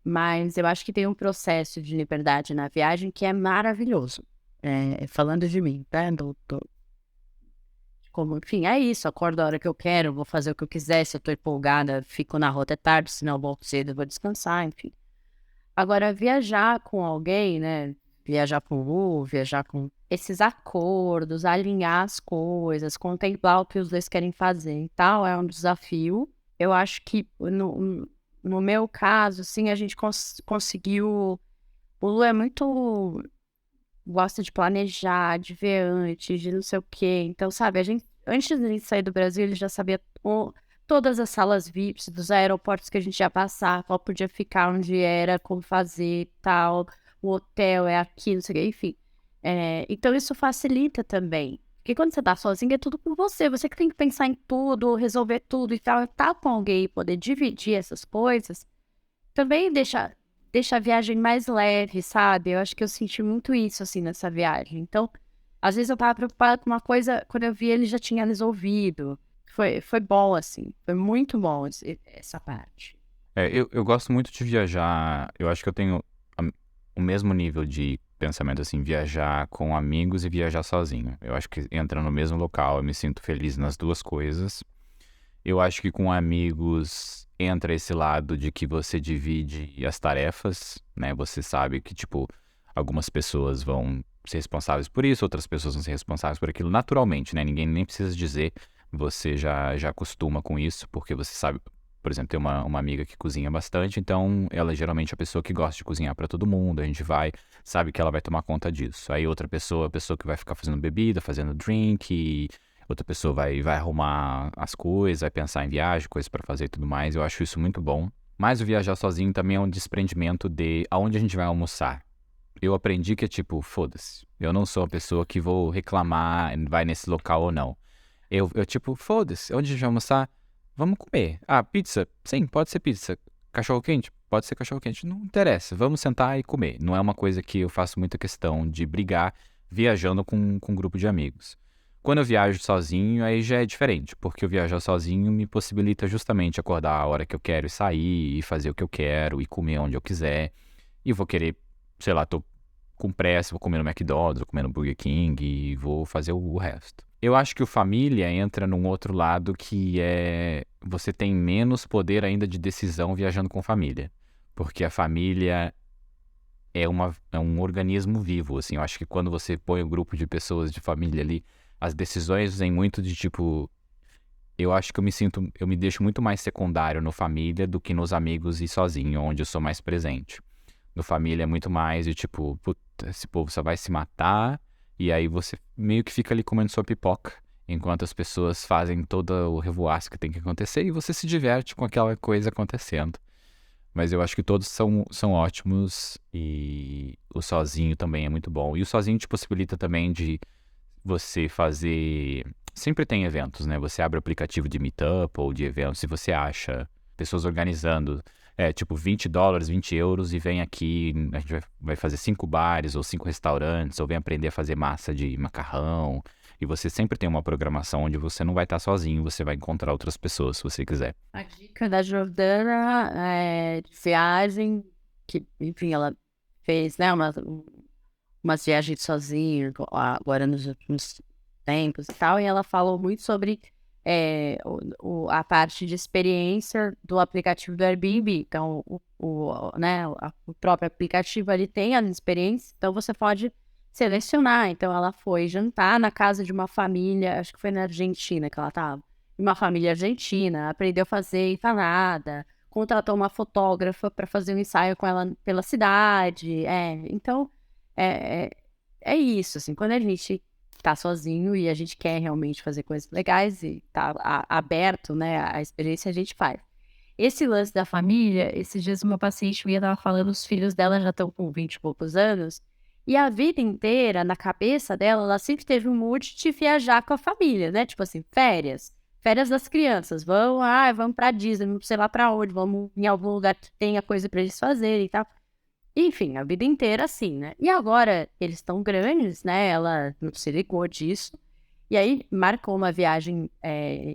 Mas eu acho que tem um processo de liberdade na viagem que é maravilhoso. Falando de mim, né? Como, enfim, é isso, acordo a hora que eu quero, vou fazer o que eu quiser, se eu tô empolgada, fico na rua até tarde, se não volto cedo, vou descansar, enfim. Agora, viajar com alguém, né, viajar com Lu, viajar com esses acordos, alinhar as coisas, contemplar o que os dois querem fazer e tal, é um desafio. Eu acho que no meu caso, assim, a gente conseguiu. O Lu é muito. Gosta de planejar, de ver antes, de não sei o quê. Então, sabe, antes de a gente sair do Brasil, ele já sabia todas as salas VIPs dos aeroportos que a gente ia passar, qual podia ficar, onde era, como fazer, tal. O hotel é aqui, não sei o quê, enfim. Então, isso facilita também. Porque quando você tá sozinho, é tudo com você. Você que tem que pensar em tudo, resolver tudo e tal. Tá com alguém e poder dividir essas coisas também deixa a viagem mais leve, sabe? Eu acho que eu senti muito isso, assim, nessa viagem. Então, às vezes eu tava preocupada com uma coisa, quando eu vi ele já tinha resolvido. Foi bom, assim. Foi muito bom essa parte. Eu gosto muito de viajar. Eu acho que eu tenho o mesmo nível de pensamento, assim, viajar com amigos e viajar sozinho. Eu acho que entra no mesmo local, eu me sinto feliz nas duas coisas. Eu acho que com amigos entra esse lado de que você divide as tarefas, né? Você sabe que, tipo, algumas pessoas vão ser responsáveis por isso, outras pessoas vão ser responsáveis por aquilo naturalmente, né? Ninguém nem precisa dizer, você já acostuma com isso, porque você sabe, por exemplo, tem uma amiga que cozinha bastante, então ela é geralmente a pessoa que gosta de cozinhar para todo mundo, a gente sabe que ela vai tomar conta disso. Aí outra pessoa, a pessoa que vai ficar fazendo bebida, fazendo drink, outra pessoa vai arrumar as coisas, vai pensar em viagem, coisas pra fazer e tudo mais. Eu acho isso muito bom. Mas o viajar sozinho também é um desprendimento de aonde a gente vai almoçar. Eu aprendi que é tipo, foda-se. Eu não sou a pessoa que vou reclamar, vai nesse local ou não. Eu tipo, foda-se. Onde a gente vai almoçar? Vamos comer. Ah, pizza? Sim, pode ser pizza. Cachorro-quente? Pode ser cachorro-quente. Não interessa. Vamos sentar e comer. Não é uma coisa que eu faço muita questão de brigar viajando com um grupo de amigos. Quando eu viajo sozinho, aí já é diferente, porque eu viajar sozinho me possibilita justamente acordar a hora que eu quero e sair, e fazer o que eu quero, e comer onde eu quiser. E vou querer, sei lá, tô com pressa, vou comer no McDonald's, vou comer no Burger King e vou fazer o resto. Eu acho que o família entra num outro lado que é você tem menos poder ainda de decisão viajando com família. Porque a família é um organismo vivo, assim. Eu acho que quando você põe um grupo de pessoas de família ali, as decisões vêm muito de tipo. Eu acho que eu me deixo muito mais secundário no família do que nos amigos e sozinho, onde eu sou mais presente. No família é muito mais de tipo, puta, esse povo só vai se matar, e aí você meio que fica ali comendo sua pipoca, enquanto as pessoas fazem todo o revoaço que tem que acontecer, e você se diverte com aquela coisa acontecendo. Mas eu acho que todos são ótimos, e o sozinho também é muito bom. E o sozinho te possibilita também de você fazer. Sempre tem eventos, né? Você abre o aplicativo de Meetup ou de eventos e você acha pessoas organizando, tipo $20, €20 e vem aqui, a gente vai fazer 5 bares ou 5 restaurantes, ou vem aprender a fazer massa de macarrão. E você sempre tem uma programação onde você não vai estar sozinho, você vai encontrar outras pessoas se você quiser. A dica da Jordana de viagem, que, enfim, ela fez, né, umas viagens sozinha, agora nos últimos tempos e tal, e ela falou muito sobre a parte de experiência do aplicativo do Airbnb. Então, né, o próprio aplicativo ali tem as experiências, então você pode selecionar. Então, ela foi jantar na casa de uma família, acho que foi na Argentina que ela estava, uma família argentina, aprendeu a fazer empanada, contratou uma fotógrafa para fazer um ensaio com ela pela cidade. Então, é, é, é isso, assim, quando a gente tá sozinho e a gente quer realmente fazer coisas legais e tá aberto, né, a experiência, a gente faz. Esse lance da família, esses dias uma paciente minha tava falando, os filhos dela já estão com 20 e poucos anos, e a vida inteira, na cabeça dela, ela sempre teve um mood de viajar com a família, né, tipo assim, férias. Férias das crianças, vamos pra Disney, não sei lá pra onde, vamos em algum lugar que tenha coisa pra eles fazerem e tal. Enfim, a vida inteira assim, né? E agora eles estão grandes, né? Ela não se ligou disso. E aí marcou uma viagem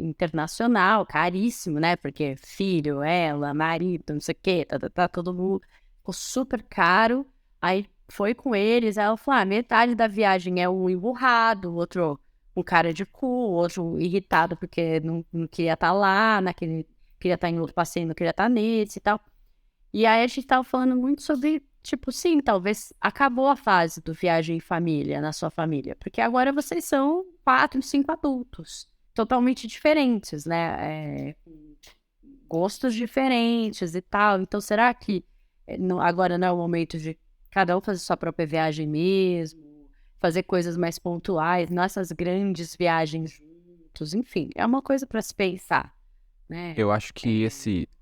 internacional, caríssimo, né? Porque filho, ela, marido, não sei o quê, todo mundo ficou super caro. Aí foi com eles, aí ela falou: metade da viagem é um emburrado, o outro um cara de cu, o outro irritado porque não queria estar lá, queria estar em outro passeio, não queria estar nesse e tal. E aí a gente tava falando muito sobre tipo, sim, talvez acabou a fase do viagem em família, na sua família, porque agora vocês são 4, 5 adultos, totalmente diferentes, né? Com gostos diferentes e tal. Então, será que agora não é o momento de cada um fazer sua própria viagem mesmo, fazer coisas mais pontuais, nossas grandes viagens juntos, enfim, é uma coisa para se pensar, né? Eu acho que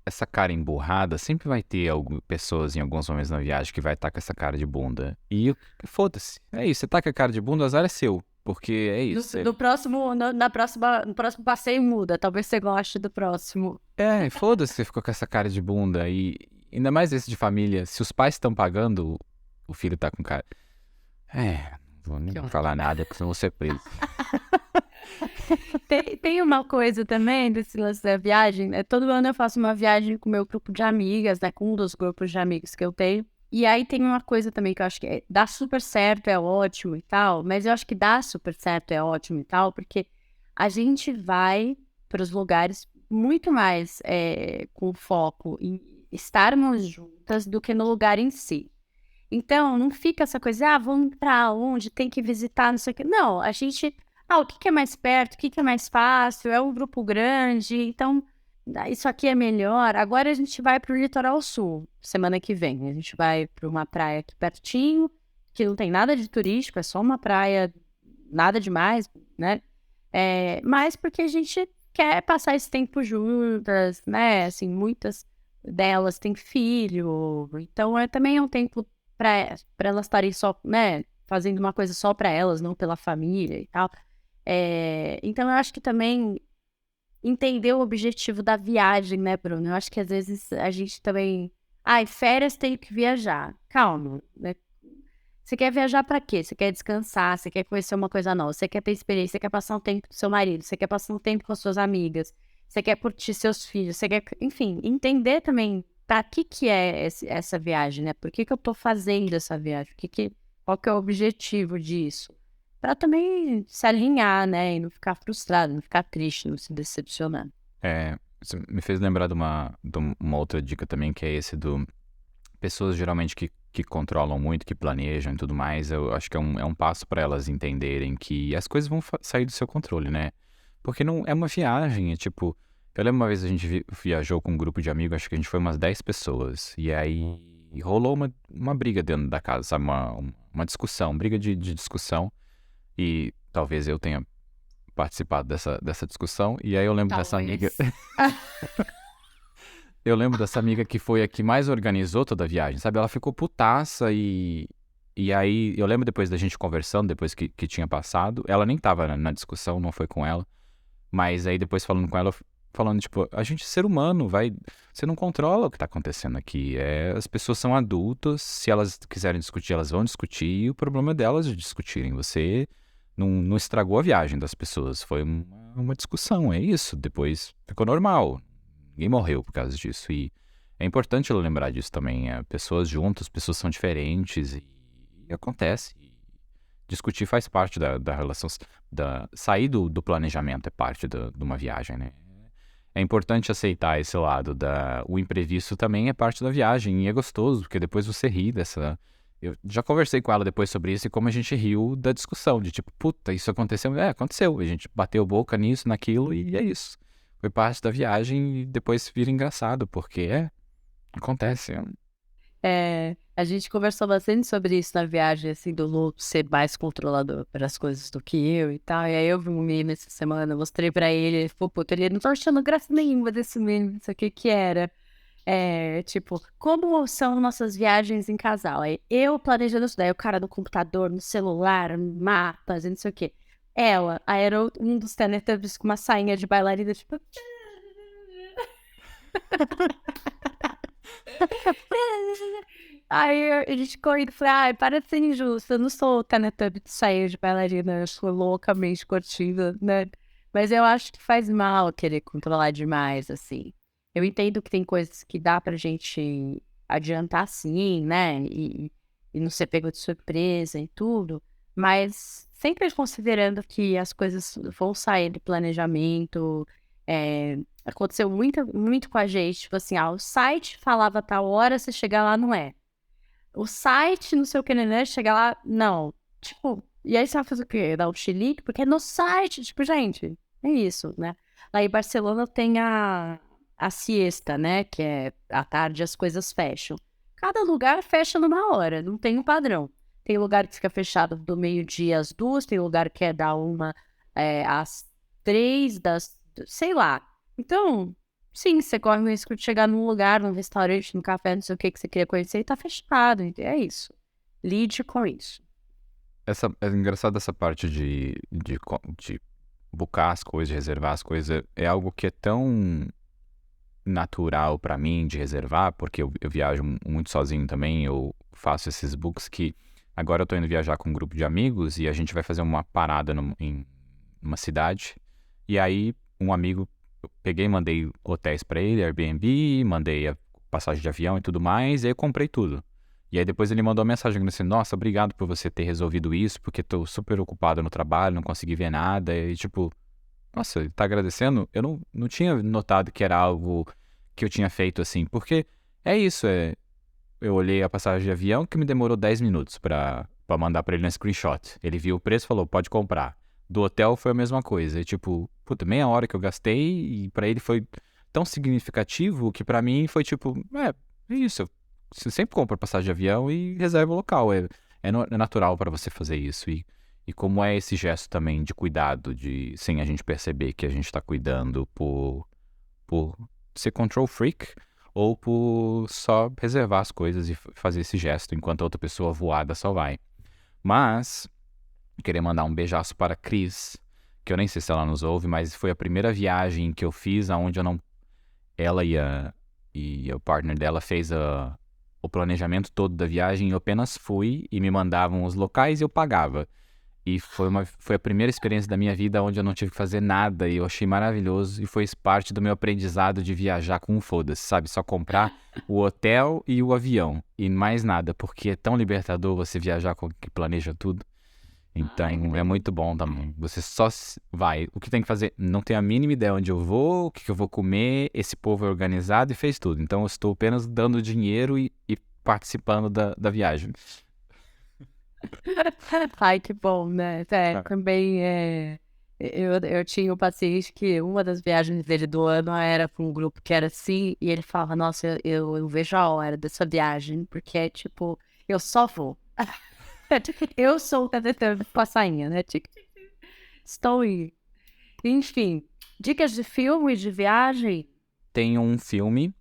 essa cara emburrada sempre vai ter pessoas em alguns momentos na viagem que vai estar com essa cara de bunda. E foda-se. É isso, você tá com a cara de bunda, o azar é seu. Porque é isso. No próximo, no próximo passeio muda. Talvez você goste do próximo. Foda-se que você ficou com essa cara de bunda. E ainda mais esse de família. Se os pais estão pagando, o filho tá com cara. Não vou nem falar nada, porque senão eu vou ser preso. Tem uma coisa também desse lance da viagem, né? Todo ano eu faço uma viagem com o meu grupo de amigas, né? Com um dos grupos de amigos que eu tenho. E aí tem uma coisa também que eu acho que dá super certo, é ótimo e tal, mas eu acho que dá super certo, é ótimo e tal, porque a gente vai para os lugares muito mais com foco em estarmos juntas do que no lugar em si. Então, não fica essa coisa, vamos para onde, tem que visitar, não sei o quê. Não, a gente, o que é mais perto, o que é mais fácil, é um grupo grande, então isso aqui é melhor. Agora a gente vai para o Litoral Sul, semana que vem. A gente vai para uma praia aqui pertinho, que não tem nada de turístico, é só uma praia, nada demais, né? Mas porque a gente quer passar esse tempo juntas, né? Assim, muitas delas têm filho, então também é um tempo para elas estarem só, né? Fazendo uma coisa só para elas, não pela família e tal. Então eu acho que também entender o objetivo da viagem, né, Bruno? Eu acho que às vezes a gente também. Férias tenho que viajar. Calma, né? Você quer viajar pra quê? Você quer descansar, você quer conhecer uma coisa nova, você quer ter experiência, você quer passar um tempo com seu marido, você quer passar um tempo com as suas amigas, você quer curtir seus filhos, você quer, enfim, entender também pra que é essa viagem, né? Por que eu tô fazendo essa viagem? Qual que é o objetivo disso? Pra também se alinhar, né? E não ficar frustrado, não ficar triste, não se decepcionar. Isso me fez lembrar de uma outra dica também, que é esse do pessoas geralmente que controlam muito, que planejam e tudo mais. Eu acho que é um passo para elas entenderem que as coisas vão sair do seu controle, né? Porque não é uma viagem, é tipo. Eu lembro uma vez a gente viajou com um grupo de amigos, acho que a gente foi umas 10 pessoas. E aí rolou uma briga dentro da casa, sabe? Uma discussão, briga de discussão. E talvez eu tenha participado dessa discussão. E aí eu lembro dessa amiga. Eu lembro dessa amiga que foi a que mais organizou toda a viagem, sabe? Ela ficou putaça e aí eu lembro depois da gente conversando, depois que tinha passado. Ela nem tava na discussão, não foi com ela. Mas aí depois falando com ela, falando, tipo, a gente é ser humano, você não controla o que tá acontecendo aqui. As pessoas são adultas, se elas quiserem discutir, elas vão discutir, e o problema é delas de discutirem. Você não estragou a viagem das pessoas, foi uma discussão, é isso. Depois ficou normal, ninguém morreu por causa disso. E é importante lembrar disso também. Pessoas juntas, pessoas são diferentes e acontece. Discutir faz parte da relação, sair do planejamento é parte de uma viagem, né? É importante aceitar esse lado o imprevisto também é parte da viagem e é gostoso, porque depois você ri dessa. Eu já conversei com ela depois sobre isso e como a gente riu da discussão, de tipo, puta, isso aconteceu? Aconteceu. A gente bateu boca nisso, naquilo e é isso. Foi parte da viagem e depois vira engraçado, porque acontece. A gente conversou bastante sobre isso na viagem, assim, do Lu ser mais controlador para as coisas do que eu e tal. E aí eu vi um meme essa semana, mostrei pra ele falou, puta, ele não tá achando graça nenhuma desse meme, não sei o que era. Tipo, como são nossas viagens em casal? Aí eu planejando isso daí, o cara no computador, no celular, mapas, e não sei o que. Aí era um dos Teletubbies com uma sainha de bailarina, tipo... Aí a gente correndo, falei, para de ser injusto, eu não sou o Teletubby de sair de bailarina, eu sou loucamente curtida, né? Mas eu acho que faz mal querer controlar demais, assim. Eu entendo que tem coisas que dá pra gente adiantar sim, né? E não ser pego de surpresa e tudo, mas sempre considerando que as coisas vão sair do planejamento. Aconteceu muito, muito com a gente, tipo assim, o site falava tal hora, você chegar lá, não é. o site, não sei o que, né? Chega lá, não. Tipo, e aí você vai fazer o quê? Dar um chilique? Porque é no site, tipo, gente, é isso, né? Lá em Barcelona tem a siesta, né? Que é à tarde as coisas fecham. Cada lugar fecha numa hora, não tem um padrão. Tem lugar que fica fechado do meio-dia às 2, tem lugar que é da 1 às 3, sei lá. Então, sim, você corre o risco de chegar num lugar, num restaurante, num café, não sei o que você queria conhecer e tá fechado. É isso. Lide com isso. É engraçado essa parte de buscar as coisas, de reservar as coisas. É algo que é tão natural pra mim de reservar, porque eu viajo muito sozinho também, eu faço esses books que agora eu tô indo viajar com um grupo de amigos e a gente vai fazer uma parada em uma cidade. E aí um amigo, eu peguei, mandei hotéis pra ele, Airbnb, mandei a passagem de avião e tudo mais, e aí eu comprei tudo. E aí depois ele mandou uma mensagem assim, nossa, obrigado por você ter resolvido isso, porque tô super ocupado no trabalho, não consegui ver nada, e tipo, nossa, ele tá agradecendo? Eu não tinha notado que era algo que eu tinha feito assim, porque é isso, eu olhei a passagem de avião que me demorou 10 minutos pra mandar pra ele no screenshot. Ele viu o preço e falou, pode comprar. Do hotel foi a mesma coisa, e tipo, puta, meia hora que eu gastei e pra ele foi tão significativo que pra mim foi tipo, é isso, você sempre compra passagem de avião e reserva o local, é natural pra você fazer isso e como é esse gesto também de cuidado, de sem a gente perceber que a gente tá cuidando por ser control freak ou por só reservar as coisas e fazer esse gesto enquanto a outra pessoa voada só vai. Mas, queria mandar um beijaço para a Cris, que eu nem sei se ela nos ouve, mas foi a primeira viagem que eu fiz aonde eu não... Ela e o partner dela fez o planejamento todo da viagem, eu apenas fui e me mandavam os locais e eu pagava. E foi a primeira experiência da minha vida onde eu não tive que fazer nada e eu achei maravilhoso e foi parte do meu aprendizado de viajar com um foda-se, sabe? Só comprar o hotel e o avião e mais nada, porque é tão libertador você viajar com que planeja tudo. Então é muito bom também. Você só vai. O que tem que fazer? Não tenho a mínima ideia onde eu vou, o que eu vou comer. Esse povo é organizado e fez tudo. Então eu estou apenas dando dinheiro e participando da viagem. Ai, que bom, né? Também eu tinha um paciente que uma das viagens dele do ano era com um grupo que era assim, e ele falava, nossa, eu vejo a hora dessa viagem, porque é tipo, eu só vou. Eu sou o cadeteiro de passainha, né? Estou aí. Enfim, dicas de filme, de viagem? Tem um filme,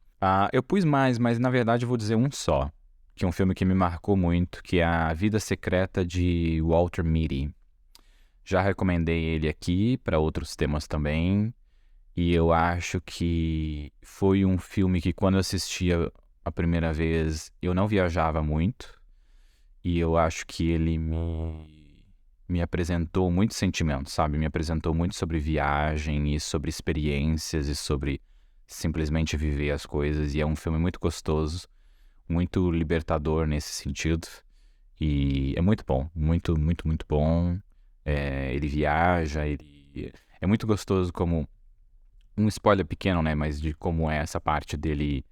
eu pus mais, mas na verdade eu vou dizer um só, que é um filme que me marcou muito, que é A Vida Secreta de Walter Mitty. Já recomendei ele aqui para outros temas também, e eu acho que foi um filme que quando eu assistia a primeira vez eu não viajava muito, e eu acho que ele me apresentou muitos sentimentos, sabe? Me apresentou muito sobre viagem e sobre experiências e sobre simplesmente viver as coisas. E é um filme muito gostoso, muito libertador nesse sentido. E é muito bom, muito, muito, muito bom. Ele viaja, ele... É muito gostoso como... Um spoiler pequeno, né? Mas de como é essa parte dele...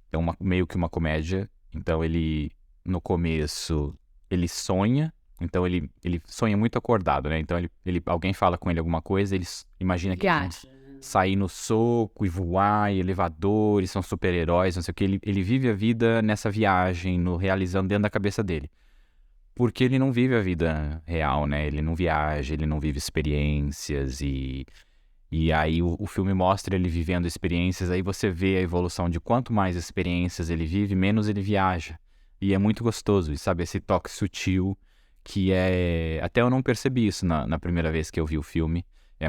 É meio que uma comédia. Então ele, no começo, ele sonha. Então ele sonha muito acordado, né? Então alguém fala com ele alguma coisa, ele imagina que eles vão Viagem. sair no soco e voar, e elevadores, são super-heróis, não sei o que. Ele vive a vida nessa viagem, no realizando dentro da cabeça dele. Porque ele não vive a vida real, né? Ele não viaja, ele não vive experiências e aí o filme mostra ele vivendo experiências, aí você vê a evolução de quanto mais experiências ele vive, menos ele viaja. E é muito gostoso, e sabe, esse toque sutil que é... Até eu não percebi isso na primeira vez que eu vi o filme. É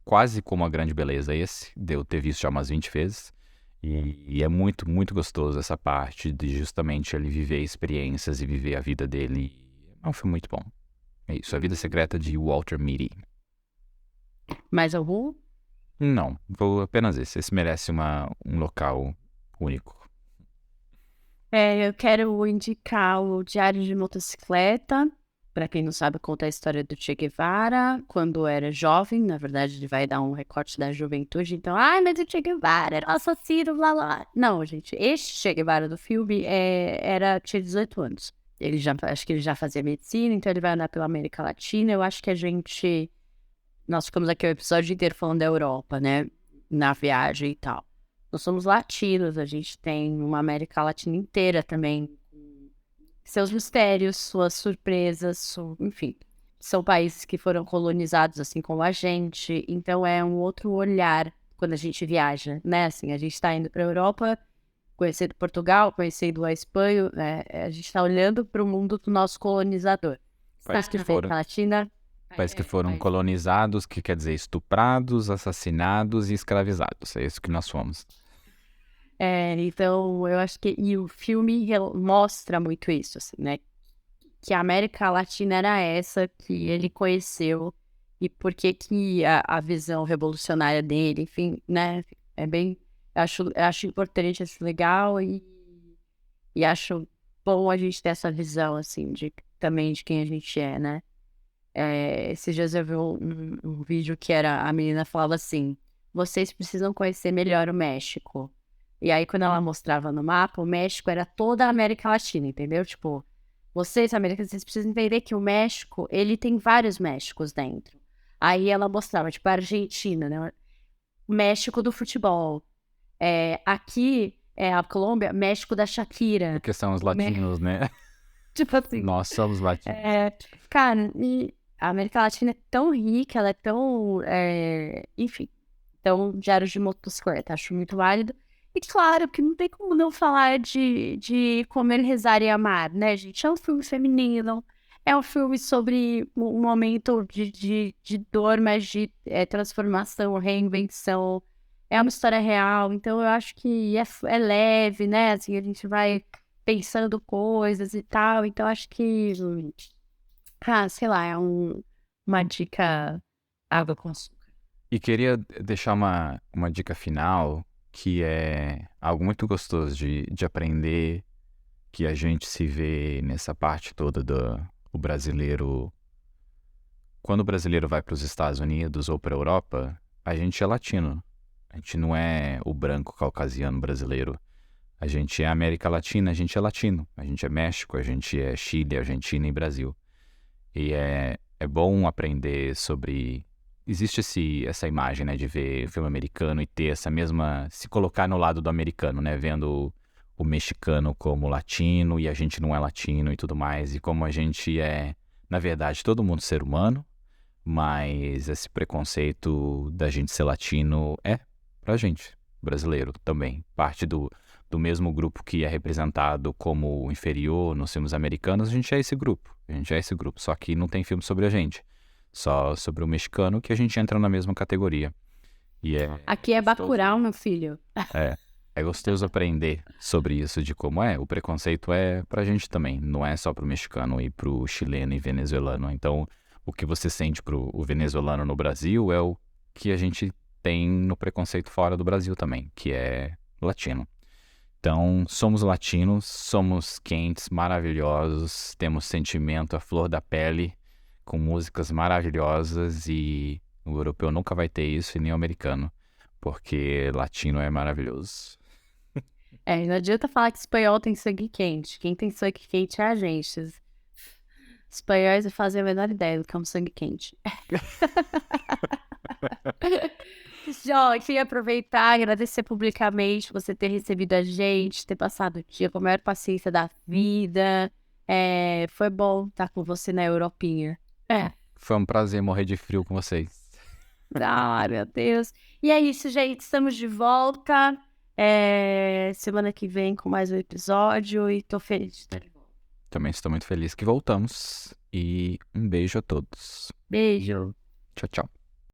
quase como A Grande Beleza esse, de eu ter visto já umas 20 vezes. E é muito, muito gostoso essa parte de justamente ele viver experiências e viver a vida dele. É um filme muito bom. É isso, A Vida Secreta de Walter Mitty. Mais algum? Não, vou apenas esse. Esse merece um local único. Eu quero indicar o Diário de Motocicleta, Para quem não sabe, conta a história do Che Guevara, quando era jovem. Na verdade, ele vai dar um recorte da juventude. Então, ai, mas o Che Guevara era um assassino, blá, blá, blá. Não, gente, este Che Guevara do filme tinha 18 anos. Acho que ele já fazia medicina, então ele vai andar pela América Latina. Eu acho que nós ficamos aqui o episódio inteiro falando da Europa, né? Na viagem e tal. Nós somos latinos, a gente tem uma América Latina inteira também, seus mistérios, suas surpresas, enfim. São países que foram colonizados assim como a gente, então é um outro olhar quando a gente viaja, né? Assim, a gente está indo para a Europa, conhecendo Portugal, conhecendo a Espanha, né? A gente está olhando para o mundo do nosso colonizador. Parece que Na foram, América Latina, parece que foram colonizados, que quer dizer estuprados, assassinados e escravizados. É isso que nós fomos. Então eu acho que o filme mostra muito isso, assim, né? Que a América Latina era essa que ele conheceu e por que a visão revolucionária dele, enfim, né? É bem, acho importante, acho legal e acho bom a gente ter essa visão, assim, também de quem a gente é, né? Esses dias eu vi um vídeo que a menina falava assim, vocês precisam conhecer melhor o México. E aí, quando ela mostrava no mapa, o México era toda a América Latina, entendeu? Tipo, vocês, americanos, vocês precisam entender que o México, ele tem vários Méxicos dentro. Aí ela mostrava, tipo, a Argentina, né? O México do futebol. Aqui, a Colômbia, México da Shakira. Porque são os latinos, né? Tipo assim. Nós somos latinos. Cara, e a América Latina é tão rica, ela é tão, enfim, tão diário de motocicleta, acho muito válido. E claro que não tem como não falar de Comer, Rezar e Amar, né, gente? É um filme feminino, é um filme sobre um momento de dor, mas de transformação, reinvenção. É uma história real, então eu acho que é leve, né? Assim, a gente vai pensando coisas e tal, então acho que, sei lá, uma dica água com açúcar. E queria deixar uma dica final, que é algo muito gostoso de aprender, que a gente se vê nessa parte toda do brasileiro. Quando o brasileiro vai para os Estados Unidos ou para a Europa, a gente é latino. A gente não é o branco caucasiano brasileiro. A gente é América Latina, a gente é latino. A gente é México, a gente é Chile, Argentina e Brasil. E é bom aprender sobre... Existe essa imagem, né, de ver filme americano e ter essa mesma... Se colocar no lado do americano, né, vendo o mexicano como latino e a gente não é latino e tudo mais. E como a gente é, na verdade, todo mundo ser humano, mas esse preconceito da gente ser latino pra gente, brasileiro também. Parte do mesmo grupo que é representado como inferior nos filmes americanos, a gente é esse grupo. A gente é esse grupo, só que não tem filme sobre a gente. Só sobre o mexicano que a gente entra na mesma categoria. E aqui é Bacurau, meu filho. É gostoso aprender sobre isso, de como o preconceito é pra gente também. Não é só pro mexicano e pro chileno e venezuelano. Então, o que você sente pro o venezuelano no Brasil é o que a gente tem no preconceito fora do Brasil também, que é latino. Então, somos latinos, somos quentes, maravilhosos, temos sentimento à flor da pele, com músicas maravilhosas e o europeu nunca vai ter isso e nem o americano, porque latino é maravilhoso. Não adianta falar que espanhol tem sangue quente. Quem tem sangue quente é a gente. Os espanhóis fazem a menor ideia do que é um sangue quente. Jó, queria aproveitar e agradecer publicamente você ter recebido a gente, ter passado o dia com a maior paciência da vida. Foi bom estar com você na Europinha. Foi um prazer morrer de frio com vocês. Meu Deus. E é isso, gente. Estamos de volta. Semana que vem com mais um episódio e tô feliz de estar de volta. Também estou muito feliz que voltamos. E um beijo a todos. Beijo. Tchau, tchau.